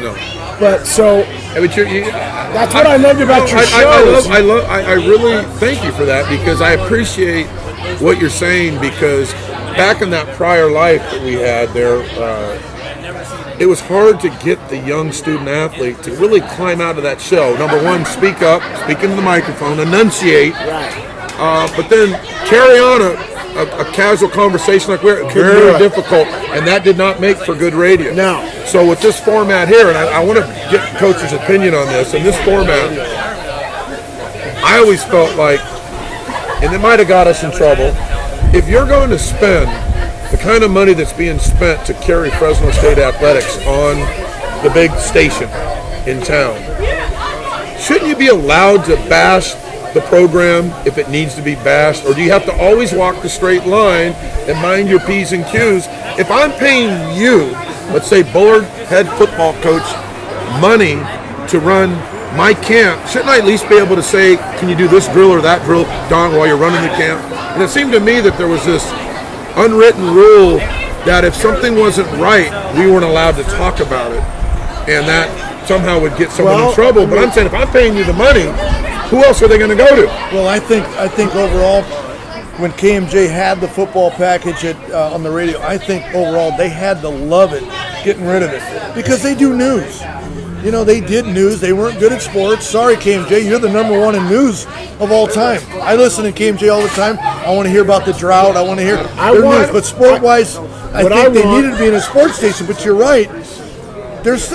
No. But so But that's what I loved about your shows. I really thank you for that because I appreciate what you're saying because back in that prior life that we had there, it was hard to get the young student athlete to really climb out of that shell. Number one, speak up, speak into the microphone, enunciate, but then carry on a casual conversation like we're very difficult, and that did not make for good radio. No. So with this format here, and I want to get Coach's opinion on this, in this format, I always felt like, and it might have got us in trouble, if you're going to spend the kind of money that's being spent to carry Fresno State athletics on the big station in town, shouldn't you be allowed to bash the program if it needs to be bashed, or do you have to always walk the straight line and mind your P's and Q's? If I'm paying you, let's say Bullard head football coach, money to run my camp, shouldn't I at least be able to say, can you do this drill or that drill, Don, while you're running the camp? And it seemed to me that there was this unwritten rule that if something wasn't right, we weren't allowed to talk about it, and that somehow would get someone in trouble. But I'm saying if I'm paying you the money, who else are they going to go to? Well, I think overall, when KMJ had the football package on the radio, I think overall they had to love it, getting rid of it, because they do news. You know, they did news. They weren't good at sports. Sorry, KMJ, you're the number one in news of all time. I listen to KMJ all the time. I want to hear about the drought. I want to hear their news. But sport-wise, I think they needed to be in a sports station. But you're right. There's,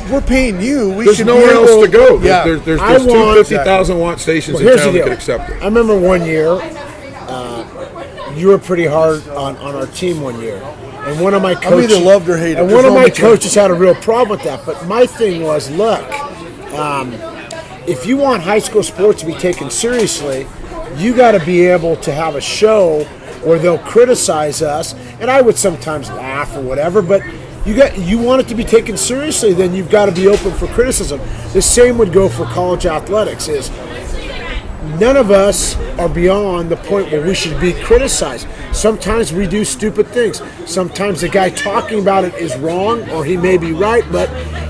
we're paying you. There's nowhere else to go. Yeah. There's 250,000 watt stations in town that could accept it. I remember one year, you were pretty hard on our team one year. And one of my coaches, I'm either loved or hated. And one of my coaches had a real problem with that. But my thing was, look, if you want high school sports to be taken seriously, you got to be able to have a show where they'll criticize us. And I would sometimes laugh or whatever, but you want it to be taken seriously, then you've got to be open for criticism. The same would go for college athletics. Is none of us are beyond the point where we should be criticized. Sometimes we do stupid things. Sometimes the guy talking about it is wrong, or he may be right, but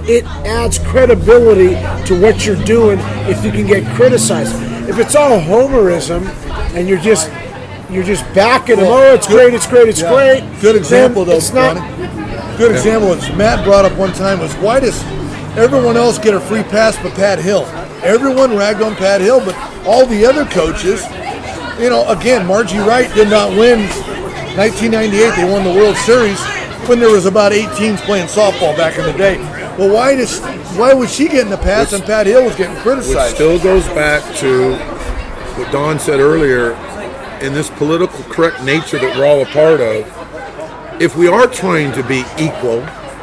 it adds credibility to what you're doing if you can get criticized. If it's all homerism and you're just backing them, it's great, it's great, it's great. Good example, though, it's not. Good example, as Matt brought up one time, was why does everyone else get a free pass but Pat Hill? Everyone ragged on Pat Hill, but all the other coaches, again, Margie Wright did not win 1998. They won the World Series when there was about 8 teams playing softball back in the day. Well, why was she getting the pass and Pat Hill was getting criticized? Which still goes back to what Don said earlier, in this political correct nature that we're all a part of. If we are trying to be equal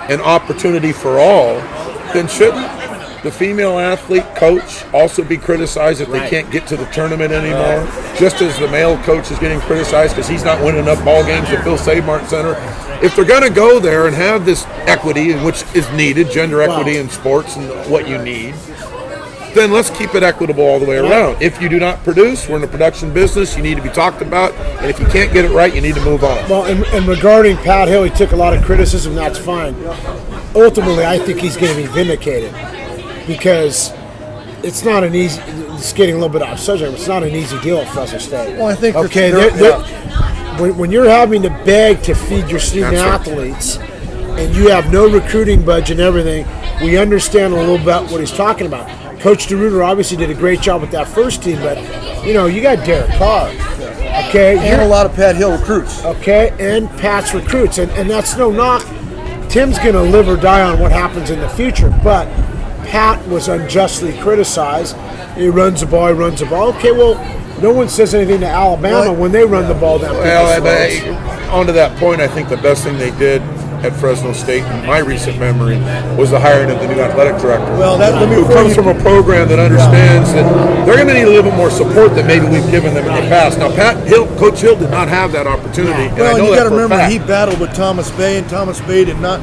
and opportunity for all, then shouldn't the female athlete coach also be criticized if they can't get to the tournament anymore? Just as the male coach is getting criticized because he's not winning enough ball games at Phil Save-Mart Center. If they're going to go there and have this equity, which is needed, gender equity in sports and what you need, then let's keep it equitable all the way around. If you do not produce, we're in the production business, you need to be talked about, and if you can't get it right, you need to move on. Well, and regarding Pat Hill, he took a lot of criticism, that's fine. Ultimately, I think he's going to be vindicated because it's not an easy. It's getting a little bit off subject. But it's not an easy deal at Fresno State. Well, I think okay. When you're having to beg to feed your student athletes, and you have no recruiting budget and everything, we understand a little bit what he's talking about. Coach DeRuiter obviously did a great job with that first team, but you got Derek Carr, okay, and a lot of Pat Hill recruits, okay, and Pat's recruits, and that's no knock. Tim's going to live or die on what happens in the future, but Pat was unjustly criticized. He runs the ball. Okay, well, no one says anything to Alabama when they run the ball down. On to that point, I think the best thing they did at Fresno State, in my recent memory, was the hiring of the new athletic director. Well, who comes from a program that understands that they're going to need a little bit more support than maybe we've given them in the past. Now, Coach Hill did not have that opportunity. Well, you got to remember he battled with Thomas Bay, and Thomas Bay did not.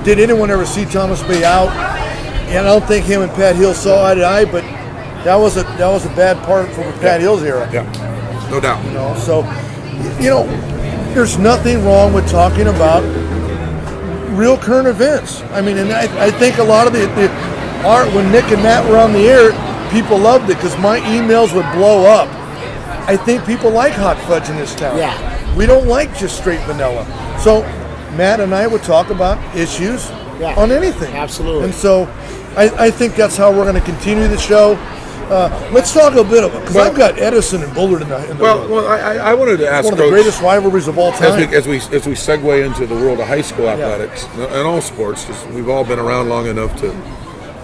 Did anyone ever see Thomas Bay out? And I don't think him and Pat Hill saw eye to eye, but that was a bad part for Pat Hill's era. Yeah, no doubt. So there's nothing wrong with talking about real current events. I mean, and I think a lot of the art, when Nick and Matt were on the air, people loved it because my emails would blow up. I think people like hot fudge in this town. Yeah. We don't like just straight vanilla. So Matt and I would talk about issues on anything. Absolutely. And so I think that's how we're going to continue the show. Let's talk a bit about, because I've got Edison and Bullard in the room. Well, I wanted to ask one of Coach, the greatest rivalries of all time. As we segue into the world of high school athletics and all sports, 'cause we've all been around long enough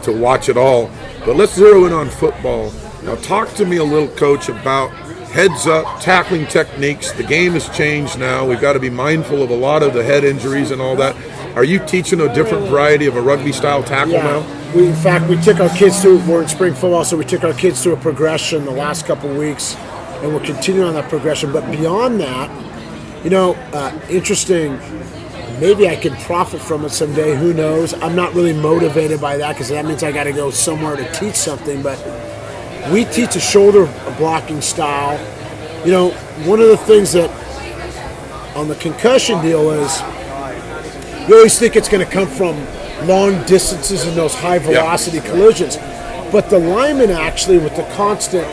to watch it all. But let's zero in on football. Now, talk to me a little, Coach, about heads up, tackling techniques. The game has changed now. We've got to be mindful of a lot of the head injuries and all that. Are you teaching a different variety of a rugby-style tackle now? In fact, we took our kids through, we're in spring football, so we took our kids through a progression the last couple of weeks, and we're continuing on that progression. But beyond that, interesting, maybe I can profit from it someday, who knows? I'm not really motivated by that because that means I got to go somewhere to teach something, but we teach a shoulder blocking style. One of the things that on the concussion deal is you always think it's going to come from long distances and those high velocity collisions. But the linemen actually, with the constant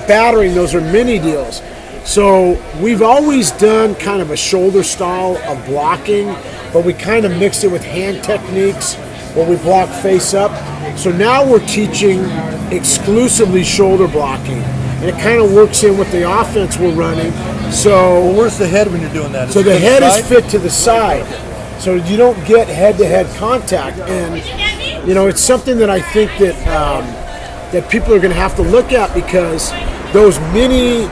battering, those are mini deals. So we've always done kind of a shoulder style of blocking, but we kind of mixed it with hand techniques where we block face up. So now we're teaching exclusively shoulder blocking. And it kind of works in with the offense we're running. So where's the head when you're doing that? So the head is fit to the side. So you don't get head-to-head contact, and it's something that I think that that people are going to have to look at because those mini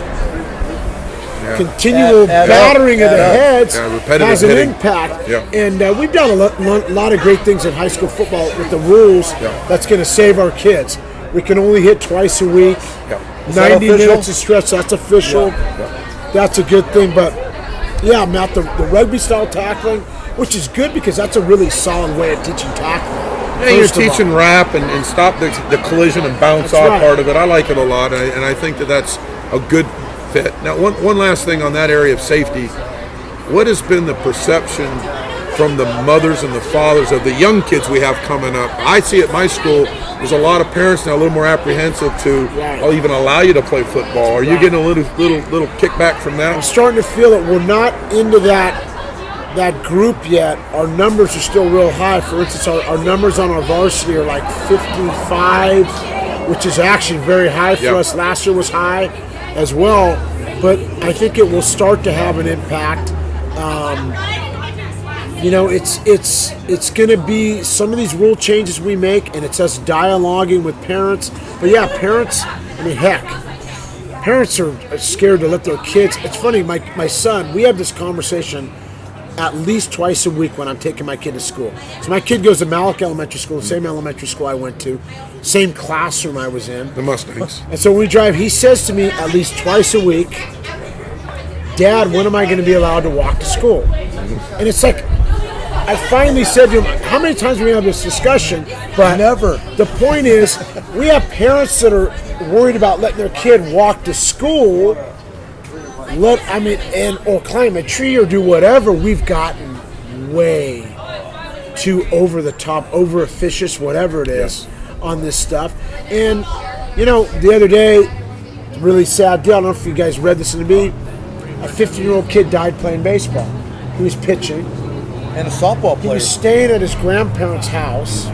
continual battering of the heads has an impact. And we've done a lot of great things in high school football with the rules that's going to save our kids. We can only hit twice a week, 90 minutes of stretch. That's official. That's a good thing. But Matt, the rugby-style tackling, which is good because that's a really solid way of teaching tackling. Yeah, you're teaching wrap and stop the collision and bounce off part of it. I like it a lot, and I think that's a good fit. Now, one last thing on that area of safety. What has been the perception from the mothers and the fathers of the young kids we have coming up? I see at my school, there's a lot of parents now a little more apprehensive to even allow you to play football. Are you getting a little kickback from that? I'm starting to feel that we're not into that group yet. Our numbers are still real high. For instance, our numbers on our varsity are like 55, which is actually very high for us. Last year was high as well, but I think it will start to have an impact. It's going to be some of these rule changes we make, and it's us dialoguing with parents. But parents, parents are scared to let their kids. It's funny, my son, we have this conversation at least twice a week when I'm taking my kid to school. So my kid goes to Malik Elementary School, the same elementary school I went to, same classroom I was in. The Mustangs. And so when we drive, he says to me at least twice a week, Dad, when am I going to be allowed to walk to school? And it's like, I finally said to him, how many times do we have this discussion? But never. The point is, we have parents that are worried about letting their kid walk to school, or climb a tree or do whatever. We've gotten way too over the top, over officious, whatever it is, on this stuff. And The other day, really sad deal. I don't know if you guys read this in the media. A 15-year-old kid died playing baseball. He was pitching. And a softball He player. was staying at his grandparents' house,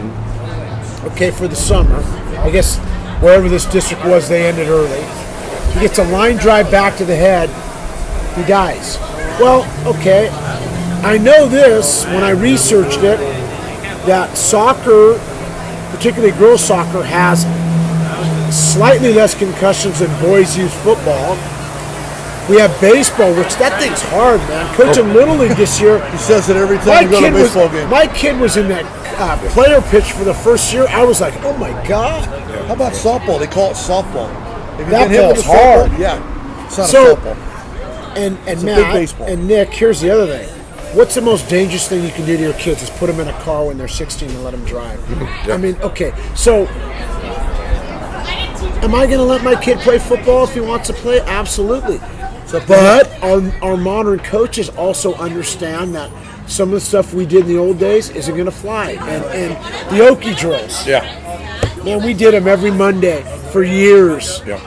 for the summer. I guess wherever this district was, they ended early. He gets a line drive back to the head. He dies. Well, okay. I know this when I researched it, that soccer, particularly girls soccer, has slightly less concussions than boys youth football. We have baseball, which that thing's hard, man. Coaching Little League this year. He says it every time you go to a baseball game. My kid was in that player pitch for the first year. I was like, oh my God. How about softball? They call it softball. If you That get hit with ball's a softball, hard. yeah. It's not So- a softball. And a Matt big baseball. and Nick, here's the other thing. What's the most dangerous thing you can do to your kids is put them in a car when they're 16 and let them drive. Yeah. I mean, okay, so am I going to let my kid play football if he wants to play? Absolutely. But our modern coaches also understand that some of the stuff we did in the old days isn't going to fly. And the Okie drills, Yeah. man, we did them every Monday for years. Yeah.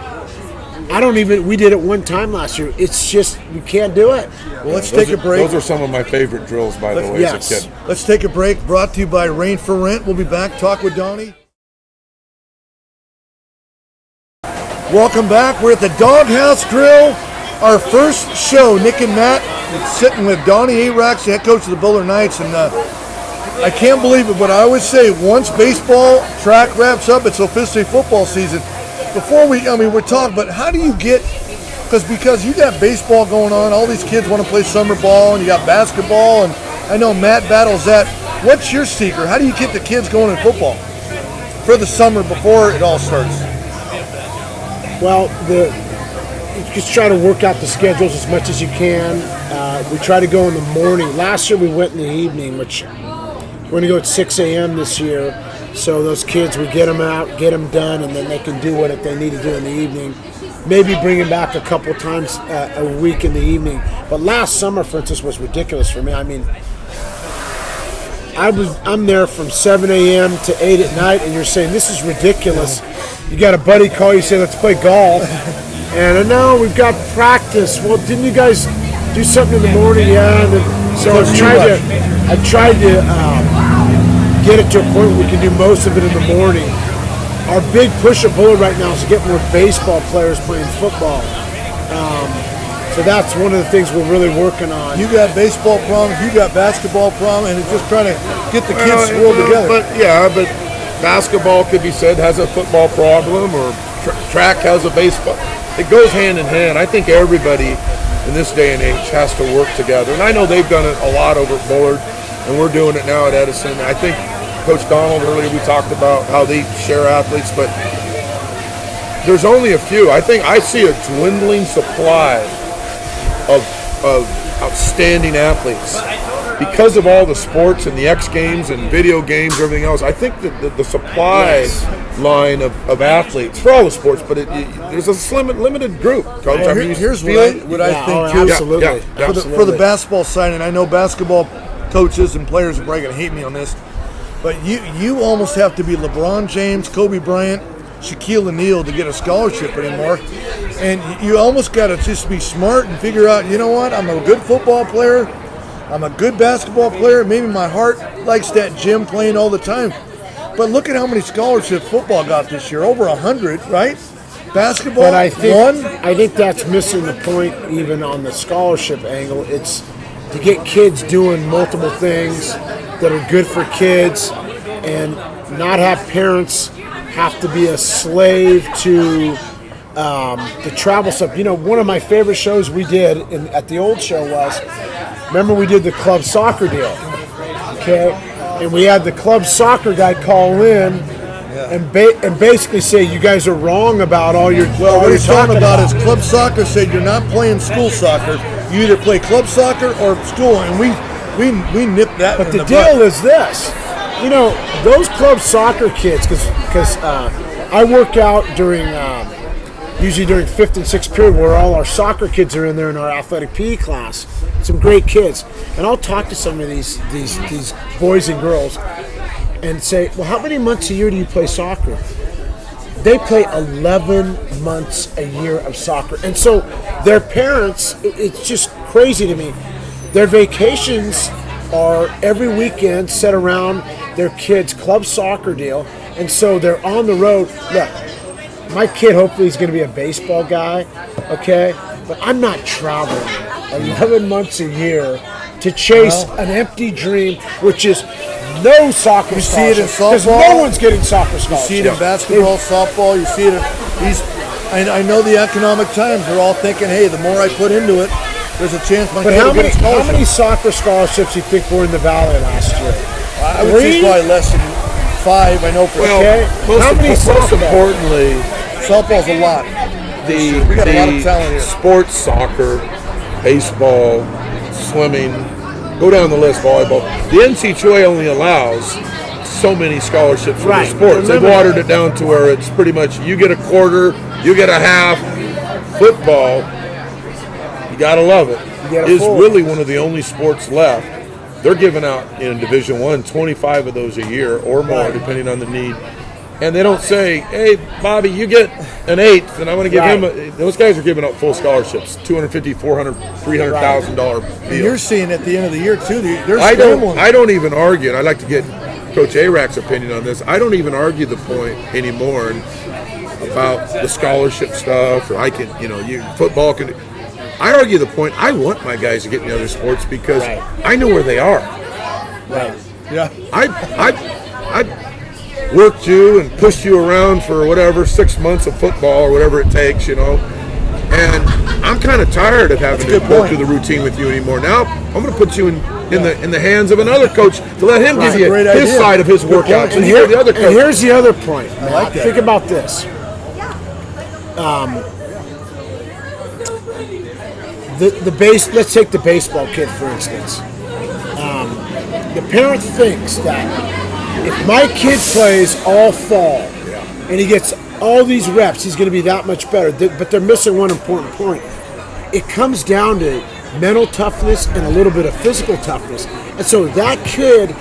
We did it one time last year. It's just, we can't do it. Well, let's take a break. Those are some of my favorite drills, by the way, Yes. as a kid. Let's take a break. Brought to you by Rain for Rent. We'll be back. Talk with Donnie. Welcome back. We're at the Doghouse Grill. Our first show, Nick and Matt, sitting with Donnie Arax, the head coach of the Buller Knights. And I can't believe it, but I always say once baseball track wraps up, it's officially football season. Before we're talking, but how do you get, because you got baseball going on, all these kids want to play summer ball, and you got basketball, and I know Matt battles that. What's your secret? How do you get the kids going in football for the summer before it all starts? Well, you just try to work out the schedules as much as you can. We try to go in the morning. Last year we went in the evening, which we're going to go at 6 a.m. this year. So those kids, we get them out, get them done, and then they can do what they need to do in the evening. Maybe bring them back a couple times a week in the evening. But last summer, for instance, was ridiculous for me. I mean, I'm there from 7 a.m. to 8 at night, and you're saying, this is ridiculous. You got a buddy call you, say, let's play golf. And now we've got practice. Well, didn't you guys do something in the morning? Yeah. So I've tried to get it to a point where we can do most of it in the morning. Our big push at Buller right now is to get more baseball players playing football. So that's one of the things we're really working on. You got baseball prom, you got basketball prom, and it's just trying to get the kids swirled together. But basketball could be said has a football problem, or track has a baseball. It goes hand in hand. I think everybody in this day and age has to work together. And I know they've done it a lot over at Bullard, and we're doing it now at Edison. I think Coach Donald earlier, we talked about how they share athletes, but there's only a few. I think I see a dwindling supply of outstanding athletes because of all the sports and the X Games and video games, everything else. I think that the supply line of athletes for all the sports, but there's a limited group. Coach, Well, here's what I think too. Absolutely. For the basketball side, and I know basketball coaches and players are probably going to hate me on this, but you almost have to be LeBron James, Kobe Bryant, Shaquille O'Neal to get a scholarship anymore. And you almost got to just be smart and figure out, you know what, I'm a good football player, I'm a good basketball player, maybe my heart likes that gym playing all the time. But look at how many scholarships football got this year, over 100, right? Basketball, But I one. think that's missing the point even on the scholarship angle. It's to get kids doing multiple things that are good for kids and not have parents have to be a slave to the travel stuff. You know, one of my favorite shows we did at the old show was, remember we did the club soccer deal, okay? And we had the club soccer guy call in and basically say, you guys are wrong about all your Well, all what you're he's talking about about. is club soccer said you're not playing school soccer. You either play club soccer or school, and we nipped that. But in the the deal butt. is this, you know, those club soccer kids, because I work out usually during 5th and 6th period where all our soccer kids are in there in our athletic PE class. Some great kids. And I'll talk to some of these boys and girls and say, well, how many months a year do you play soccer? They play 11 months a year of soccer. And so their parents, it's just crazy to me. Their vacations are every weekend set around their kids' club soccer deal. And so they're on the road. Look, my kid hopefully is going to be a baseball guy, okay? But I'm not traveling 11 months a year to chase an empty dream, which is no soccer. You see it in softball. Because no one's getting soccer scholarships. You see it in basketball, softball. You see it in these. I know the economic times. They're all thinking, hey, the more I put into it, there's a chance my kid will get a scholarship. How many soccer scholarships do you think were in the Valley last year? I would say probably less than 5. I know for How many? Most importantly, softball's a lot. We got a lot of talent here. Sports, soccer, baseball, swimming, go down the list, volleyball. The NCAA only allows so many scholarships for the sports. They've watered it down to where it's pretty much you get a quarter, you get a half. Football, you gotta love it, is really one of the only sports left. They're giving out in Division I 25 of those a year or more, depending on the need. And they don't say, hey, Bobby, you get an eighth, and I'm going to give him those guys are giving out full scholarships, $250,000, $400,000, $300,000 deals. And you're seeing at the end of the year, too, I don't even argue, and I'd like to get Coach Arak's opinion on this. I don't even argue the point anymore about the scholarship stuff, or football can. I argue the point, I want my guys to get in the other sports because I know where they are. Right. Yeah. I worked you and pushed you around for whatever 6 months of football or whatever it takes, and I'm kind of tired of having to go through the routine with you anymore. Now I'm going to put you in the hands of another coach to let him give you his side of his workouts. And here's the other point. Think about this. Let's take the baseball kid for instance. The parent thinks that if my kid plays all fall and he gets all these reps, he's going to be that much better. But they're missing one important point. It comes down to mental toughness and a little bit of physical toughness. And so that kid,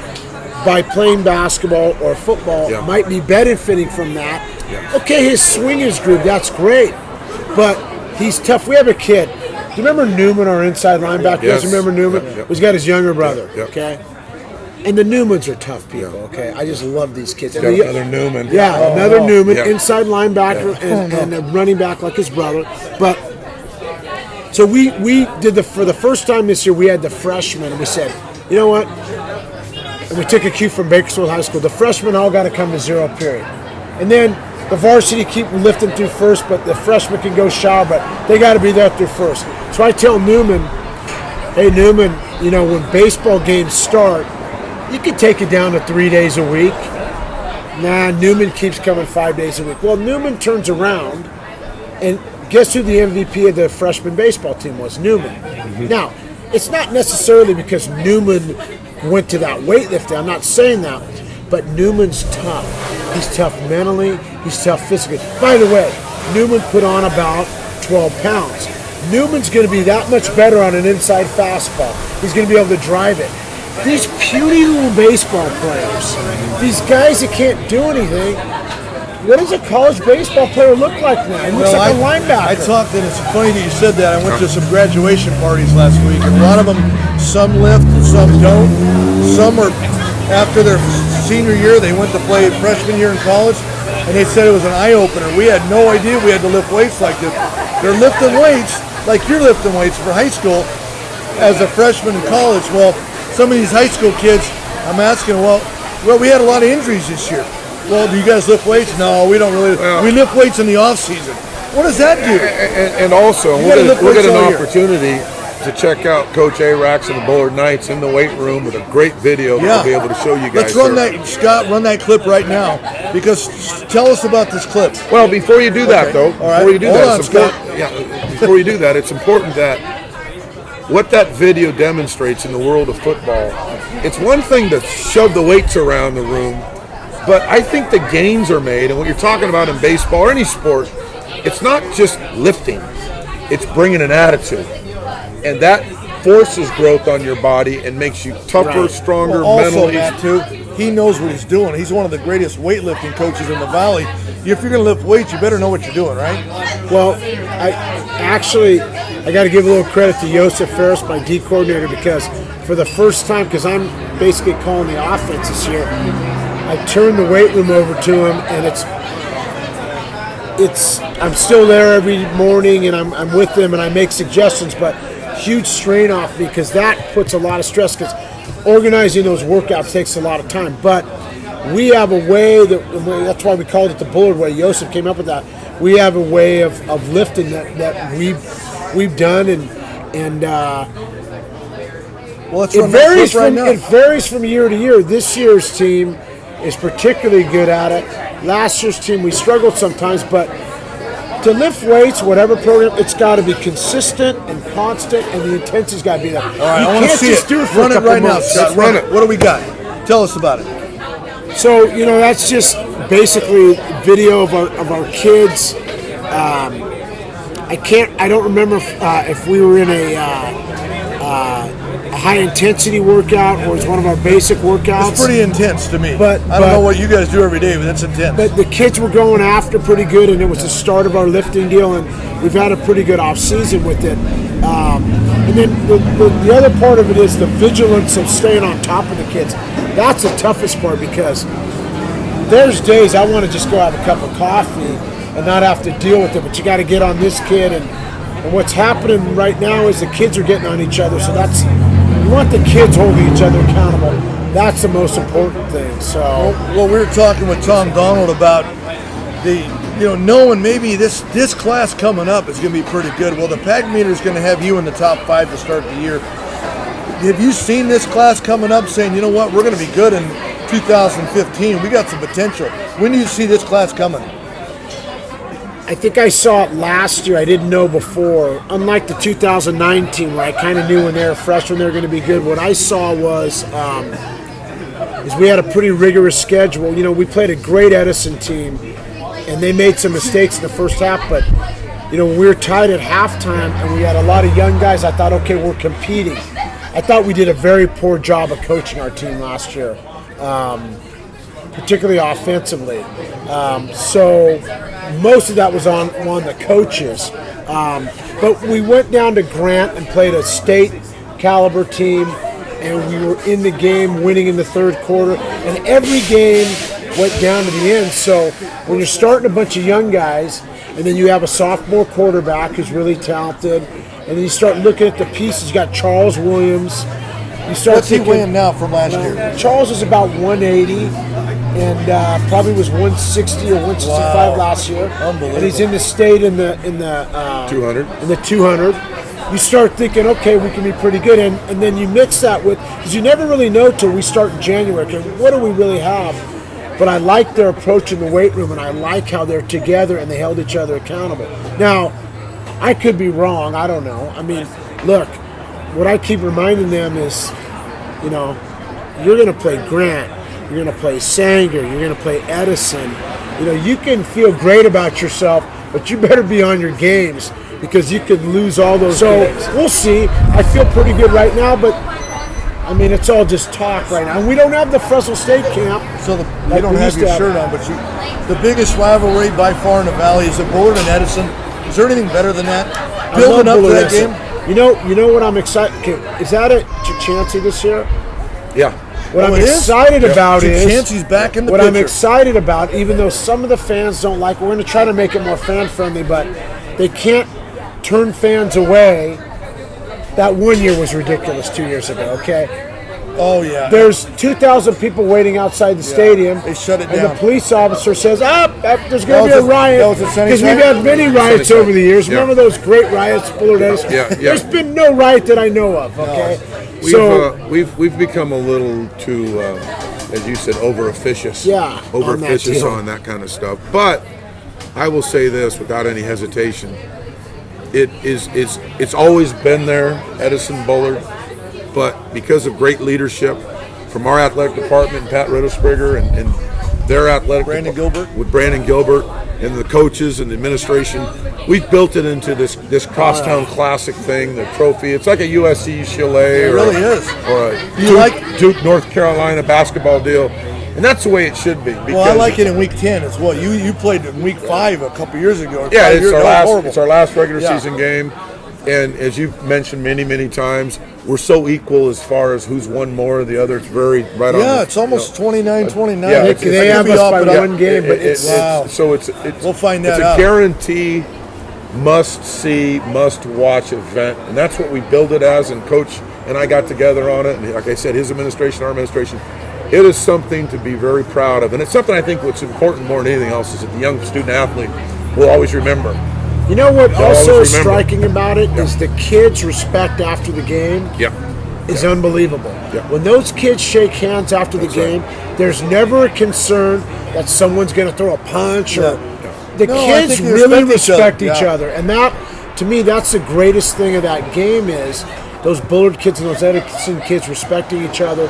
by playing basketball or football, might be benefiting from that. Yeah. Okay, his swing is good. That's great. But he's tough. We have a kid. Do you remember Newman, our inside linebacker? Yes. You guys remember Newman? Yep. He's got his younger brother, Yep. okay? And the Newmans are tough people, okay? I just love these kids. Got another Newman. Yeah, another Newman, inside linebacker and a running back like his brother. But so we did for the first time this year, we had the freshmen, and we said, you know what? And we took a cue from Bakersfield High School. The freshmen all got to come to zero period. And then the varsity keep lifting through first, but the freshmen can go shower, but they got to be there through first. So I tell Newman, hey, Newman, when baseball games start, you can take it down to 3 days a week. Nah, Newman keeps coming 5 days a week. Well, Newman turns around, and guess who the MVP of the freshman baseball team was? Newman. Mm-hmm. Now, it's not necessarily because Newman went to that weightlifting. I'm not saying that. But Newman's tough. He's tough mentally. He's tough physically. By the way, Newman put on about 12 pounds. Newman's going to be that much better on an inside fastball. He's going to be able to drive it. These puny little baseball players, these guys that can't do anything, what does a college baseball player look like now? He looks like a linebacker. I talked, and it's funny that you said that. I went to some graduation parties last week, and a lot of them, some lift and some don't. Some are, after their senior year, they went to play freshman year in college, and they said it was an eye-opener. We had no idea we had to lift weights like this. They're lifting weights like you're lifting weights for high school as a freshman in college. Well, some of these high school kids, I'm asking, well, we had a lot of injuries this year. Well, do you guys lift weights? No, we don't really. We lift weights in the off season. What does that do? And also, we'll get an opportunity to check out Coach Arak's and the Bullard Knights in the weight room with a great video that we'll be able to show you guys. Let's run that, Scott. Run that clip right now, because tell us about this clip. Well, before you do that, though, before you do that, it's important that what that video demonstrates in the world of football. It's one thing to shove the weights around the room, but I think the gains are made, and what you're talking about in baseball or any sport, it's not just lifting, it's bringing an attitude. And that forces growth on your body and makes you tougher, stronger, also, mentally. Matt, too, he knows what he's doing. He's one of the greatest weightlifting coaches in the Valley. if you're going to lift weights, you better know what you're doing, right? Well, I got to give a little credit to Joseph Ferris, my D coordinator, because for the first time, because I'm basically calling the offense this year, I turned the weight room over to him, and I'm still there every morning, and I'm with them, and I make suggestions, but huge strain off me because that puts a lot of stress, because organizing those workouts takes a lot of time. But we have a way that's why we called it the Bullard way. Joseph came up with that. We have a way of lifting that we've done, and well, let's it run that varies clip right now. it varies from year to year. This year's team is particularly good at it. Last year's team, we struggled sometimes, but to lift weights, whatever program, it's got to be consistent and constant, and the intensity's got to be there. All right, I want to see it. Do it for Run a it couple right now, months. Scott. Run it. What do we got? Tell us about it. So, that's just basically video of our kids. I don't remember if we were in a high intensity workout or it's one of our basic workouts. It's pretty intense to me. But I don't know what you guys do every day, but that's intense. But the kids were going after pretty good, and it was the start of our lifting deal, and we've had a pretty good off season with it. And then the other part of it is the vigilance of staying on top of the kids. That's the toughest part, because there's days I want to just go have a cup of coffee and not have to deal with it, but you got to get on this kid, and what's happening right now is the kids are getting on each other, so you want the kids holding each other accountable. That's the most important thing. So, well, we were talking with Tom Donald about knowing maybe this class coming up is going to be pretty good. Well, the Pagmeter is going to have you in the top 5 to start the year. Have you seen this class coming up saying, you know what, we're going to be good in 2015. We got some potential. When do you see this class coming? I think I saw it last year. I didn't know before. Unlike the 2019, where I kind of knew when they were freshmen they were going to be good. What I saw was is we had a pretty rigorous schedule. We played a great Edison team, and they made some mistakes in the first half. But we were tied at halftime, and we had a lot of young guys. I thought, okay, we're competing. I thought we did a very poor job of coaching our team last year, particularly offensively. So most of that was on the coaches. But we went down to Grant and played a state caliber team, and we were in the game, winning in the third quarter. And every game went down to the end. So when you're starting a bunch of young guys, and then you have a sophomore quarterback who's really talented, and then you start looking at the pieces. You got Charles Williams. What's he weighing now from last year? Charles is about 180, and probably was 160 or 165 last year. Unbelievable. And he's in the state in the 200. In the 200. You start thinking, okay, we can be pretty good, and then you mix that with, because you never really know till we start in January. Okay, what do we really have? But I like their approach in the weight room, and I like how they're together and they held each other accountable. Now, I could be wrong. I don't know. I mean, look, what I keep reminding them is, you're going to play Grant, you're going to play Sanger, you're going to play Edison. You can feel great about yourself, but you better be on your games, because you could lose all those games. We'll see. I feel pretty good right now, but I mean, it's all just talk right now. And we don't have the Fresno State camp. So you don't have your shirt on, but the biggest rivalry by far in the Valley is the Bullard and Edison. Is there anything better than that? Building up to that game? You know what I'm excited? Okay, is that a Chancey this year? Yeah. What I'm excited about is Chancey's back in the what picture. I'm excited about, even though some of the fans don't like it, we're going to try to make it more fan friendly, but they can't turn fans away. That 1 year was ridiculous 2 years ago, okay? Oh, yeah. There's 2,000 people waiting outside the stadium. They shut it and down. the police officer says, there's going to be a That riot. was at Because we've had many riots over the years. Yeah. Remember those great riots, Bullard Edison? Yeah. There's been no riot that I know of, okay? We've become a little too, as you said, over-officious. Yeah, Over-officious on that on that kind of stuff. But I will say this without any hesitation. It's always been there, Edison, Bullard, but because of great leadership from our athletic department, Pat Riddlespringer, and their athletic Brandon Gilbert, with Brandon Gilbert and the coaches and the administration, we've built it into this crosstown classic thing, the trophy. It's like a USC Chalet, It really is. or a Duke, North Carolina basketball deal. And that's the way it should be. Well, I like it in week 10 as well. You played in week 5 a couple years ago. Yeah, Horrible. it's our last regular season game. And as you've mentioned many times, we're so equal as far as who's won more. The other's very right on. Yeah, it's almost 29-29. Yeah, they have us by one game, but it's so it's we'll find that it's out. a guarantee, must-see, must-watch event, and that's what we build it as. And Coach and I got together on it, and like I said, his administration, our administration. It is something to be very proud of, and it's something I think what's important more than anything else is that the young student athlete will always remember. You know what also is striking about it is the kids' respect after the game is unbelievable. Yeah. When those kids shake hands after the game, there's never a concern that someone's going to throw a punch or the kids really respect each other. And that, to me, that's the greatest thing of that game is those Bullard kids and those Edison kids respecting each other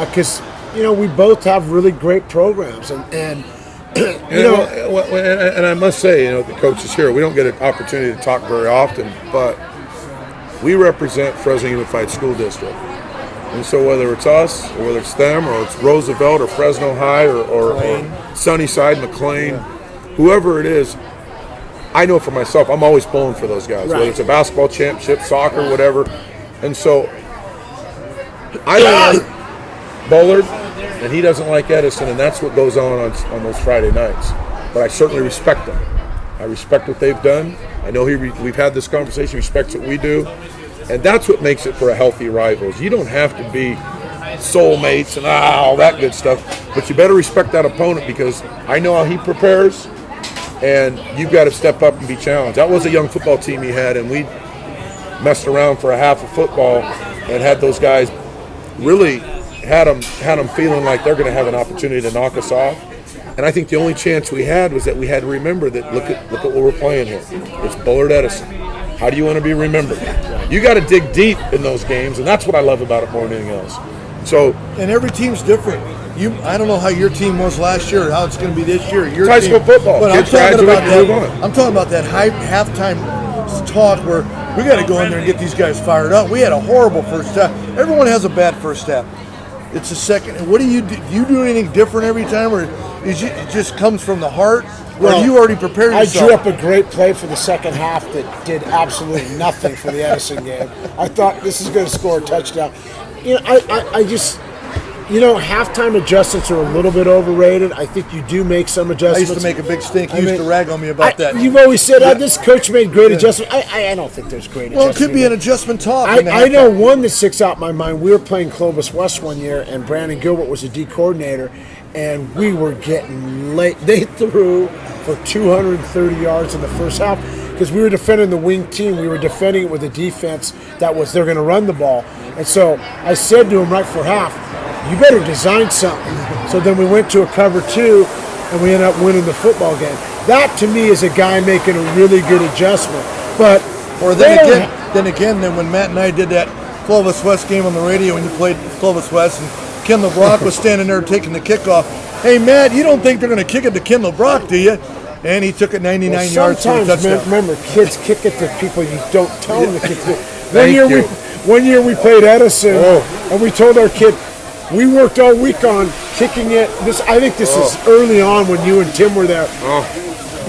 because, we both have really great programs and and I must say, the coaches here, we don't get an opportunity to talk very often, but we represent Fresno Unified School District. And so whether it's us, or whether it's them, or it's Roosevelt, or Fresno High, or Sunnyside, McLean, whoever it is, I know for myself, I'm always pulling for those guys, whether it's a basketball championship, soccer, whatever. And so I don't like Bullard, and he doesn't like Edison, and that's what goes on those Friday nights. But I certainly respect them. I respect what they've done. I know we've had this conversation. He respects what we do, and that's what makes it for a healthy rivals. You don't have to be soulmates and all that good stuff, but you better respect that opponent because I know how he prepares, and you've got to step up and be challenged. That was a young football team he had, and we messed around for a half of football and had those guys really had them feeling like they're going to have an opportunity to knock us off. And I think the only chance we had was that we had to remember that look at what we're playing here. It's Bullard Edison. How do you want to be remembered? You got to dig deep in those games, and that's what I love about it more than anything else. So, and every team's different. I don't know how your team was last year or how it's going to be this year. It's high school football. But Kids I'm talking about that halftime talk where we got to go in there and get these guys fired up. We had a horrible first half. Everyone has a bad first half. It's the second. What do? Do you do anything different every time, or it just comes from the heart? Or you already prepared yourself? I drew up a great play for the second half that did absolutely nothing for the Edison game. I thought this is going to score a touchdown. I just, halftime adjustments are a little bit overrated. I think you do make some adjustments. I used to make a big stink. You used to rag on me about that. You've always said, this coach made great adjustments. I don't think there's great adjustments. Well, it could be an adjustment talk. I know one that sticks out in my mind. We were playing Clovis West one year, and Brandon Gilbert was a D coordinator, and we were getting late. They threw for 230 yards in the first half because we were defending the wing team. We were defending it with a defense that was they're going to run the ball. And so I said to him right for half, you better design something. So then we went to a cover 2, and we ended up winning the football game. That, to me, is a guy making a really good adjustment. But then when Matt and I did that Clovis West game on the radio, and you played Clovis West, and Kendall Brock was standing there taking the kickoff. Hey, Matt, you don't think they're going to kick it to Kendall Brock, do you? And he took it 99 yards for a touchdown. Remember, kids kick it to people you don't tell them to kick it. One year we played Edison, and we told our kid, we worked all week on kicking it. I think this is early on when you and Tim were there.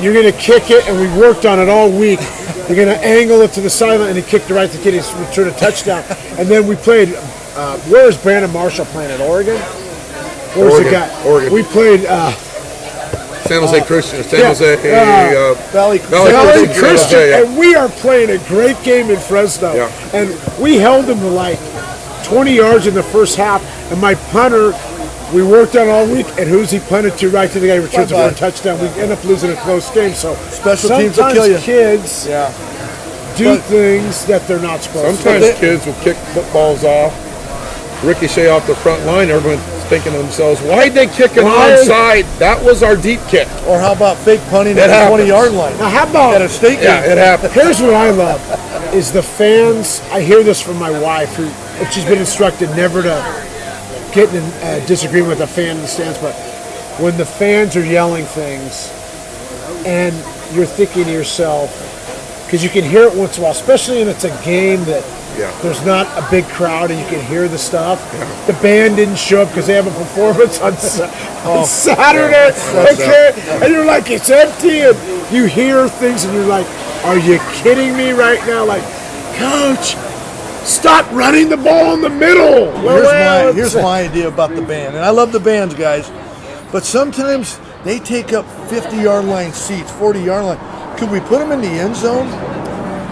You're going to kick it, and we worked on it all week. You're going to angle it to the sideline, and he kicked it right to the kid. He returned a touchdown. And then we played, where is Brandon Marshall playing, at Oregon? Where's the guy? Oregon. We played San Jose Christian, Valley Christian. And we are playing a great game in Fresno. Yeah. And we held them to like 20 yards in the first half. And my punter, we worked on all week, and who's he punted to right to the guy who returns it for a touchdown. We end up losing a close game. So special teams will kill you. Kids do things that they're not supposed to. Sometimes kids will kick footballs off, ricochet off the front line. Everyone's thinking to themselves, why'd they kick an onside? That was our deep kick. Or how about fake punting at the 20-yard line? Now, how about at a state game? Yeah, it happened. Here's what I love, is the fans. I hear this from my wife, who she's been instructed never to get in disagreement with a fan in the stands, but when the fans are yelling things and you're thinking to yourself, because you can hear it once in a while, especially when it's a game that Yeah. There's not a big crowd, and you can hear the stuff. The band didn't show up because they have a performance on Saturday. Okay, and you're like, it's empty, and you hear things, and you're like, are you kidding me right now? Like, Coach, stop running the ball in the middle. Here's my idea about the band, and I love the bands, guys, but sometimes they take up 50-yard line seats, 40-yard line. Could we put them in the end zone?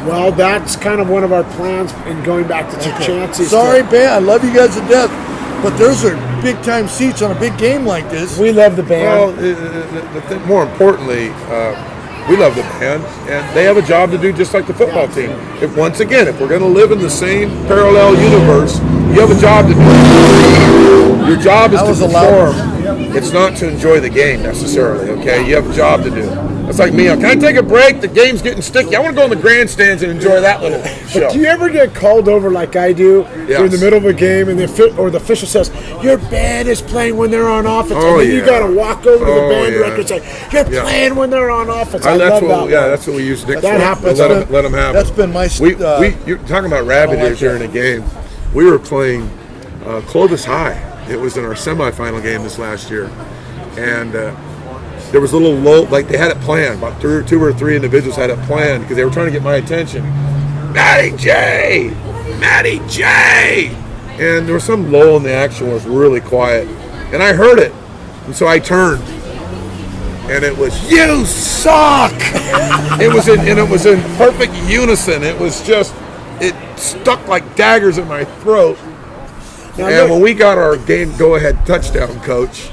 Well, that's kind of one of our plans in going back to chances. Sorry, band, I love you guys to death, but those are big-time seats on a big game like this. We love the band. Well, more importantly, we love the band, and they have a job to do just like the football team. Once again, if we're going to live in the same parallel universe, you have a job to do. Your job is to perform. It's not to enjoy the game necessarily, okay? You have a job to do. That's like me. Can I take a break? The game's getting sticky. I want to go in the grandstands and enjoy that little show. But do you ever get called over like I do? Yes. You're in the middle of a game, and the official says, your band is playing when they're on offense. Oh, and then you got to walk over to the band yeah. director and say, you're playing when they're on offense. That's what we used to do. That happens. Let them have That's it. been my... You're talking about rabbit ears during a game. We were playing Clovis High. It was in our semifinal game this last year. And there was a little low, like they had it planned. About two or three individuals had it planned because they were trying to get my attention. Matty J! And there was some lull in the action where it was really quiet. And I heard it. And so I turned. And it was, you suck! It was in perfect unison. It was just, it stuck like daggers in my throat. And when we got our game go-ahead touchdown, Coach,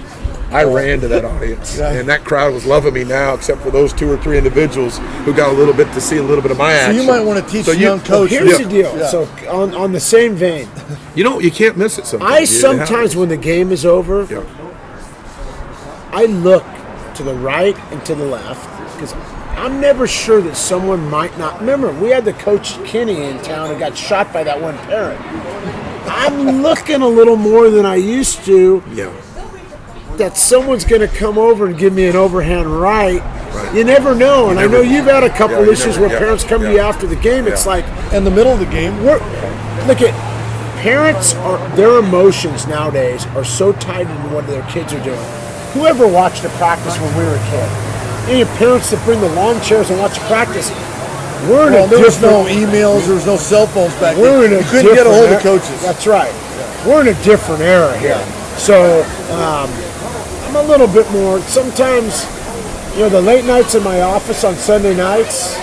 I ran to that audience, and that crowd was loving me now, except for those two or three individuals who got a little bit to see a little bit of my action. So you might want to teach young coaches. Here's the deal. Yeah. So on the same vein, you can't miss it sometimes. I sometimes, when the game is over, I look to the right and to the left because I'm never sure that someone might not remember. We had the coach Kenny in town who got shot by that one parent. I'm looking a little more than I used to. Yeah. That someone's going to come over and give me an overhand right. You never know, and I know you've had a couple issues where parents come to you after the game. It's like in the middle of the game. Look at parents their emotions nowadays are so tied into what their kids are doing. Whoever watched a practice when we were a kid? Any parents that bring the lawn chairs and watch a practice? There was no emails, there was no cell phones back then. You couldn't get a hold of coaches. That's right. We're in a different era here. So I'm a little bit more, sometimes, the late nights in my office on Sunday nights,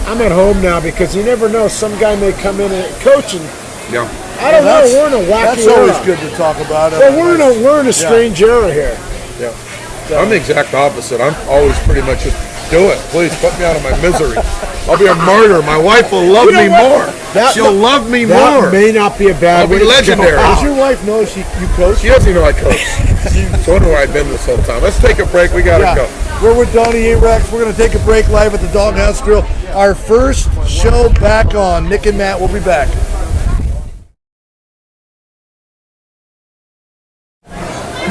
I'm at home now because you never know, some guy may come in and coach and I don't know, we're in a wacky That's always good to talk about. Well, we're in a strange era here. Yeah. I'm the exact opposite. I'm always pretty much just do it. Please put me out of my misery. I'll be a martyr. My wife will love me more. She'll love me more. That may not be a bad way. I'll be legendary. Does your wife know you coach? She doesn't even know I coach. She's wondering where I've been this whole time. Let's take a break. We gotta go. We're with Donnie A-Rex. We're gonna take a break live at the Doghouse Grill. Our first show back on. Nick and Matt will be back.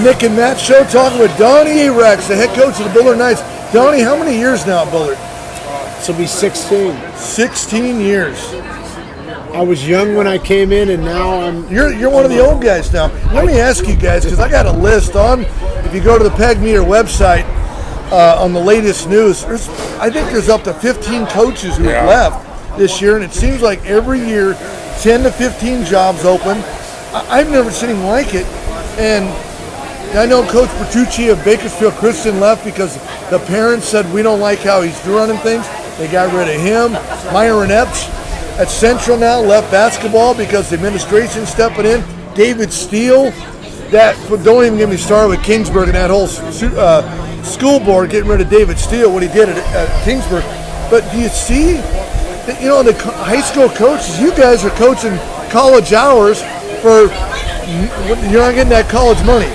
Nick and Matt show talking with Donnie A-Rex, the head coach of the Bullard Knights. Donnie, how many years now at Bullard? This will be 16. 16 years. I was young when I came in, and now I'm... You're one of the old guys now. Let me ask you guys, because I got a list on, if you go to the Pagmeter website, on the latest news, I think there's up to 15 coaches who have left this year, and it seems like every year, 10 to 15 jobs open. I've never seen anything like it, and I know Coach Bertucci of Bakersfield Christian left because the parents said we don't like how he's running things. They got rid of him. Myron Epps at Central now left basketball because the administration stepping in. David Steele, don't even get me started with Kingsburg and that whole school board getting rid of David Steele, what he did at Kingsburg. But do you see, the high school coaches, you guys are coaching college hours for, you're not getting that college money.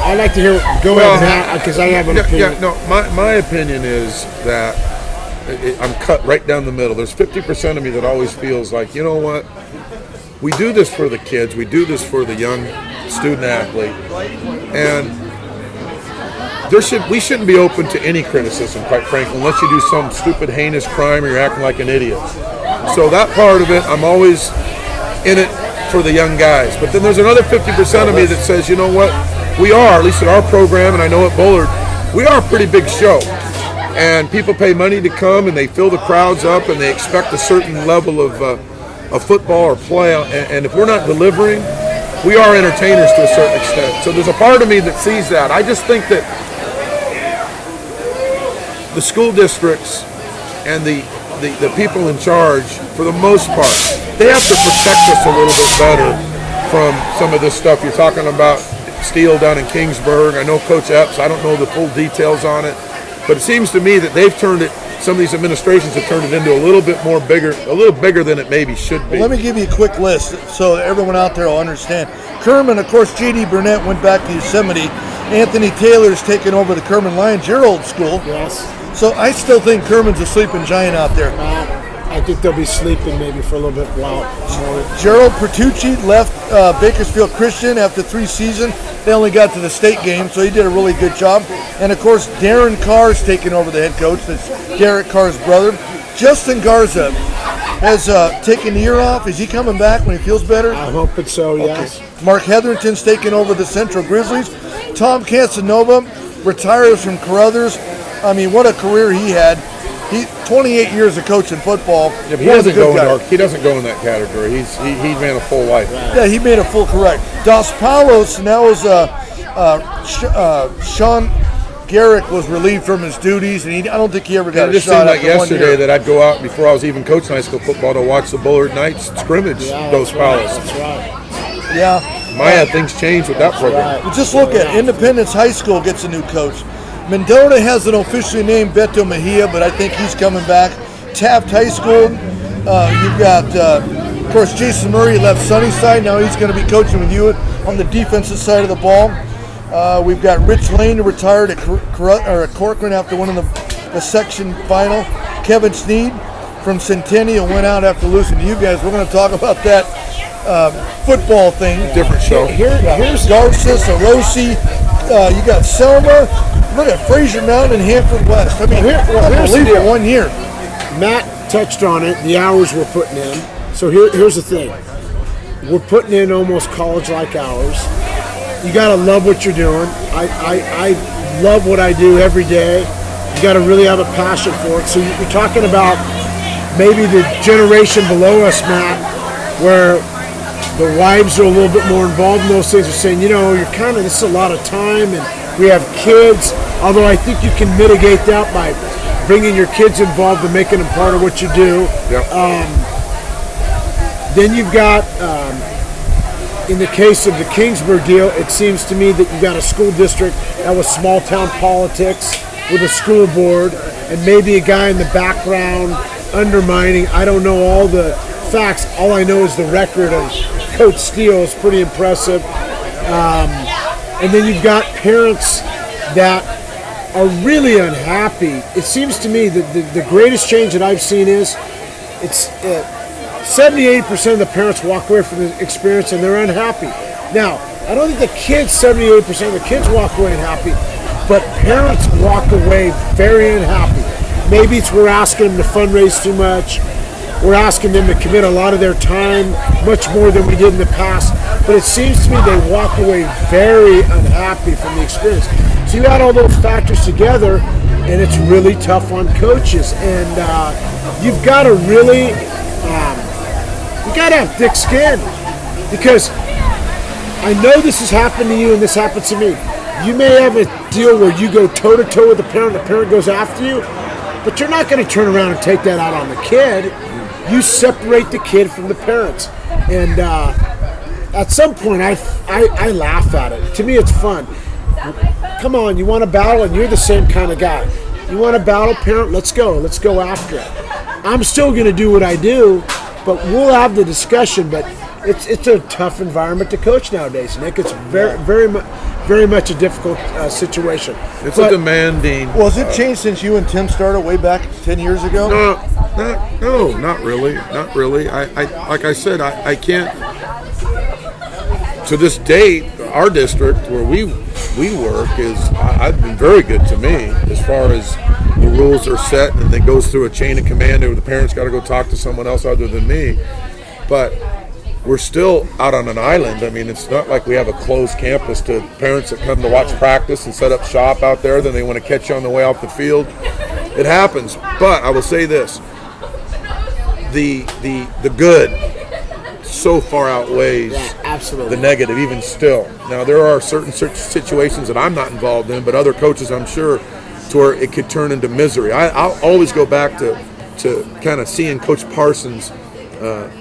I'd like to hear, ahead, because I have an opinion. Yeah, no, my opinion is that I'm cut right down the middle. There's 50% of me that always feels like, you know what, we do this for the kids, we do this for the young student athlete, and we shouldn't be open to any criticism, quite frankly, unless you do some stupid, heinous crime or you're acting like an idiot. So that part of it, I'm always in it for the young guys. But then there's another 50% of me that says, you know what, we are, at least in our program, and I know at Bullard, we are a pretty big show. And people pay money to come, and they fill the crowds up, and they expect a certain level of football or play. And if we're not delivering, we are entertainers to a certain extent. So there's a part of me that sees that. I just think that the school districts and the people in charge, for the most part, they have to protect us a little bit better from some of this stuff. You're talking about Steele down in Kingsburg. I know Coach Epps. I don't know the full details on it. But it seems to me that they've turned it, some of these administrations have turned it into a little bit more bigger, a little bigger than it maybe should be. Well, let me give you a quick list so everyone out there will understand. Kerman, of course, J.D. Burnett went back to Yosemite. Anthony Taylor's taken over the Kerman Lions, your old school. Yes. So I still think Kerman's a sleeping giant out there. I think they'll be sleeping maybe for a little bit more. Gerald Pertucci left Bakersfield Christian after 3 seasons. They only got to the state game, so he did a really good job. And, of course, Darren Carr's taken over the head coach. That's Derek Carr's brother. Justin Garza has taken the year off. Is he coming back when he feels better? I'm hoping so, yes. Okay. Mark Hetherington's taken over the Central Grizzlies. Tom Casanova retires from Carruthers. I mean, what a career he had. 28 years of coaching football. Yeah, he doesn't go in that category. He made a full life. Yeah, he made a full correct. Dos Palos now is Sean Garrick was relieved from his duties, and I don't think he ever got a shot. It just seemed like yesterday that I'd go out before I was even coaching high school football to watch the Bullard Knights scrimmage. Dos Palos. That's right. Yeah. Things changed with that program. Well, just look at Independence High School gets a new coach. Mendota hasn't officially named Beto Mejia, but I think he's coming back. Taft High School, you've got, of course, Jason Murray left Sunnyside. Now he's going to be coaching with you on the defensive side of the ball. We've got Rich Lane, who retired at Corcoran after winning the section final. Kevin Sneed from Centennial went out after losing to you guys. We're going to talk about that football thing. Different show. Here's Garces, Arosi. You got Selma. Look at Fraser Mountain and Hanford West. I mean, here's the deal. 1 year. Matt touched on it, the hours we're putting in. So here's the thing. We're putting in almost college-like hours. You got to love what you're doing. I love what I do every day. You got to really have a passion for it. So you're talking about maybe the generation below us, Matt, where the wives are a little bit more involved in those things. Are saying, this is a lot of time, and we have kids. Although I think you can mitigate that by bringing your kids involved and making them part of what you do. Yep. Then you've got, in the case of the Kingsburg deal, it seems to me that you've got a school district that was small town politics with a school board and maybe a guy in the background undermining. I don't know all the facts. All I know is the record of Coach Steele is pretty impressive. And then you've got parents that are really unhappy. It seems to me that the greatest change that I've seen is it's 70-80% of the parents walk away from the experience and they're unhappy. Now, I don't think the kids, 78% of the kids walk away unhappy, but parents walk away very unhappy. Maybe it's we're asking them to fundraise too much. We're asking them to commit a lot of their time, much more than we did in the past. But it seems to me they walk away very unhappy from the experience. So you add all those factors together, and it's really tough on coaches. And you've got to really, you got to have thick skin, because I know this has happened to you and this happened to me. You may have a deal where you go toe-to-toe with the parent goes after you, but you're not going to turn around and take that out on the kid. You separate the kid from the parents. And at some point, I laugh at it. To me, it's fun. Come on, you want to battle, and you're the same kind of guy. You want to battle, parent? Let's go. Let's go after it. I'm still going to do what I do, but we'll have the discussion. But it's a tough environment to coach nowadays, Nick. It's very much a difficult situation. It's a demanding. Well, has it changed since you and Tim started way back 10 years ago? No, not really. Not really. I like I said, I can't. To this date, our district where we work is, I've been very good to me as far as the rules are set, and it goes through a chain of command where the parents got to go talk to someone else other than me. But we're still out on an island. I mean, it's not like we have a closed campus to parents that come to watch practice and set up shop out there, then they want to catch you on the way off the field. It happens. But I will say this, the good so far outweighs absolutely the negative, even still. Now, there are certain situations that I'm not involved in, but other coaches, I'm sure, to where it could turn into misery. I'll always go back to kind of seeing Coach Parsons,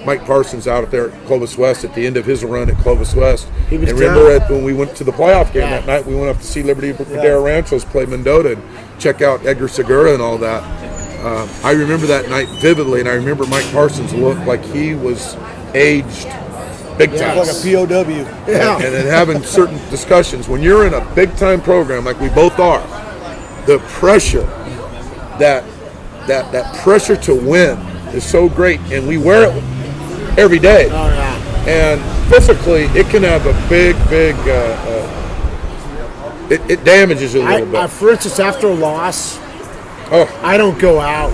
Mike Parsons out there at Clovis West at the end of his run at Clovis West. And remember when we went to the playoff game that night, we went up to see Liberty Madera Ranchos play Mendota and check out Edgar Segura and all that. I remember that night vividly, and I remember Mike Parsons looked like he was aged big time. Like a POW. Yeah. And then having certain discussions. When you're in a big-time program like we both are, the pressure, that pressure to win is so great, and we wear it every day. Oh, yeah. And physically, it can have a big, it damages you a little bit. For instance, after a loss, Oh. I don't go out.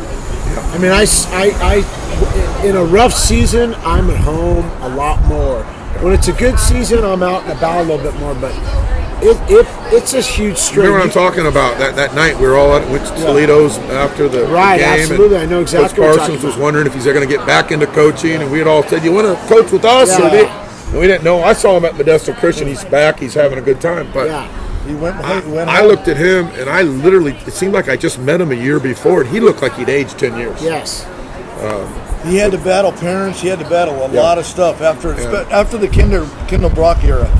I mean, I in a rough season, I'm at home a lot more. When it's a good season, I'm out and about a little bit more. But it's a huge strain. Remember what I'm talking about? That night we were all went to Toledo's after the game. Absolutely. I know exactly Coach what you're Parsons talking was about. wondering if he's going to get back into coaching, and we had all said, "You want to coach with us?" Yeah. And we didn't know. I saw him at Modesto Christian. He's back. He's having a good time. But He went I looked at him, and I literally, it seemed like I just met him a year before, and he looked like he'd aged 10 years. Yes. He had to battle parents. He had to battle a lot of stuff after the Kendall Brock era.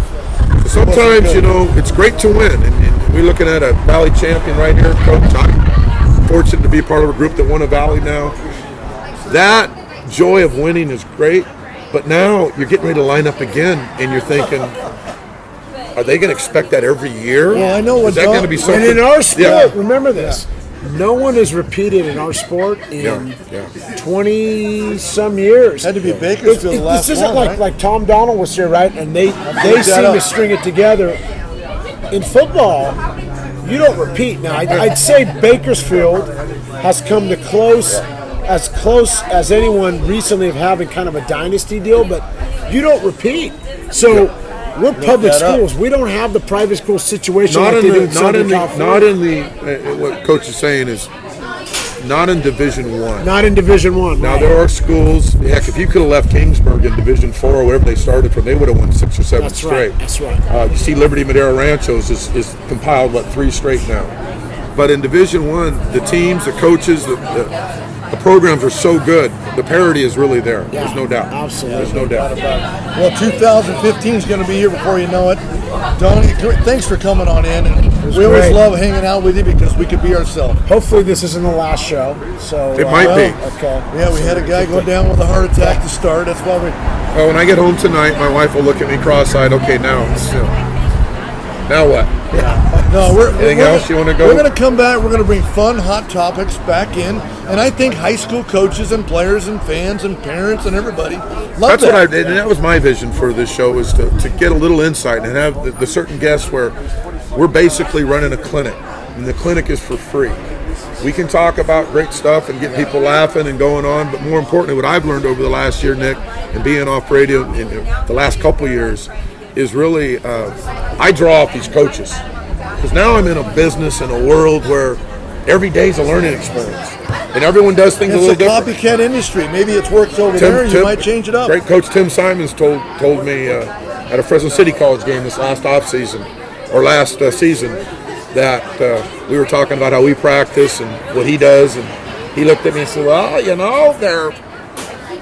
Sometimes, it's great to win, and we're looking at a Valley champion right here, Coach. I'm fortunate to be part of a group that won a Valley now. That joy of winning is great, but now you're getting ready to line up again, and you're thinking, are they going to expect that every year? Well, I know what is that going to be something? And in our sport, remember this, no one has repeated in our sport in 20-some years. Had to be Bakersfield the last This isn't one, like right? like Tom Donald was here, right? And they seem to string it together. In football, you don't repeat. Now, I'd say Bakersfield has come to close as anyone recently of having kind of a dynasty deal, but you don't repeat. So we're public schools. We don't have the private school situation like they do in Southern California. What Coach is saying is not in Division One. Not in Division One. Now right. there are schools. Heck, if you could have left Kingsburg in Division 4 or wherever they started from, they would have won 6 or 7 That's straight. right. That's right. You see, Liberty Madera Ranchos is compiled 3 straight now. But in Division 1, the teams, the coaches, the programs are so good. The parity is really there. Yeah, There's no doubt. absolutely. There's no doubt. Well, 2015 is going to be here before you know it. Donnie, thanks for coming on in. And we always great. love hanging out with you because we could be ourselves. Hopefully this isn't the last show. So It might be. Okay. Yeah, we had a guy go down with a heart attack to start. That's why we. Well, when I get home tonight, my wife will look at me cross-eyed. Okay, now what? No, Anything else you want to go? We're going to come back. We're going to bring fun, hot topics back in, and I think high school coaches and players and fans and parents and everybody love That's that. what I did, and that was my vision for this show, is to get a little insight and have the certain guests where we're basically running a clinic, and the clinic is for free. We can talk about great stuff and get people laughing and going on, but more importantly, what I've learned over the last year, Nick, and being off radio in the last couple years, is really I draw off these coaches. Because now I'm in a business, in a world where every day is a learning experience. And everyone does things a It's little a different. copycat industry. Maybe it's worked over there, and you might change it up. Great coach Tim Simons told me at a Fresno City College game this last season that we were talking about how we practice and what he does, and he looked at me and said, well,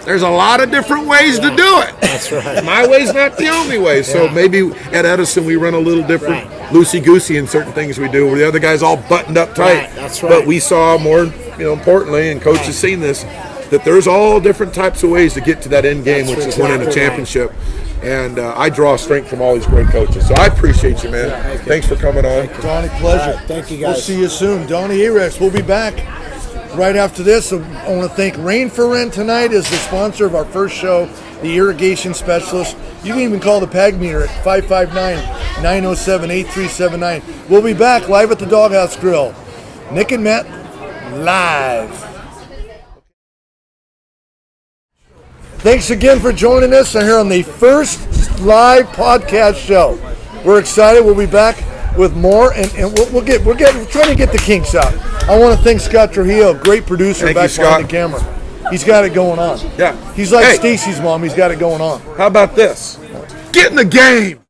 there's a lot of different ways to do it. That's right. My way's not the only way. So maybe at Edison we run a little different, loosey-goosey in certain things we do, where the other guy's all buttoned up tight. Right, that's right. But we saw more, importantly, and Coach has seen this, that there's all different types of ways to get to that end game, which is winning a championship. And I draw strength from all these great coaches. So I appreciate you, man. Thanks for coming on. Donnie, pleasure. Right, thank you, guys. We'll see you soon. Donnie Arex, we'll be back right after this. So I want to thank Rain for Rent tonight is the sponsor of our first show, the irrigation specialist. You can even call the Pagmeter at 559-907-8379. We'll be back live at the Doghouse Grill. Nick and Matt, live. Thanks again for joining us here on the first live podcast show. We're excited. We'll be back with more, and we're trying to get the kinks out. I want to thank Scott Trujillo, great producer. Thank back you, behind Scott. the camera. He's got it going on. Yeah. He's like Hey. Stacy's mom. He's got it going on. How about this? Get in the game.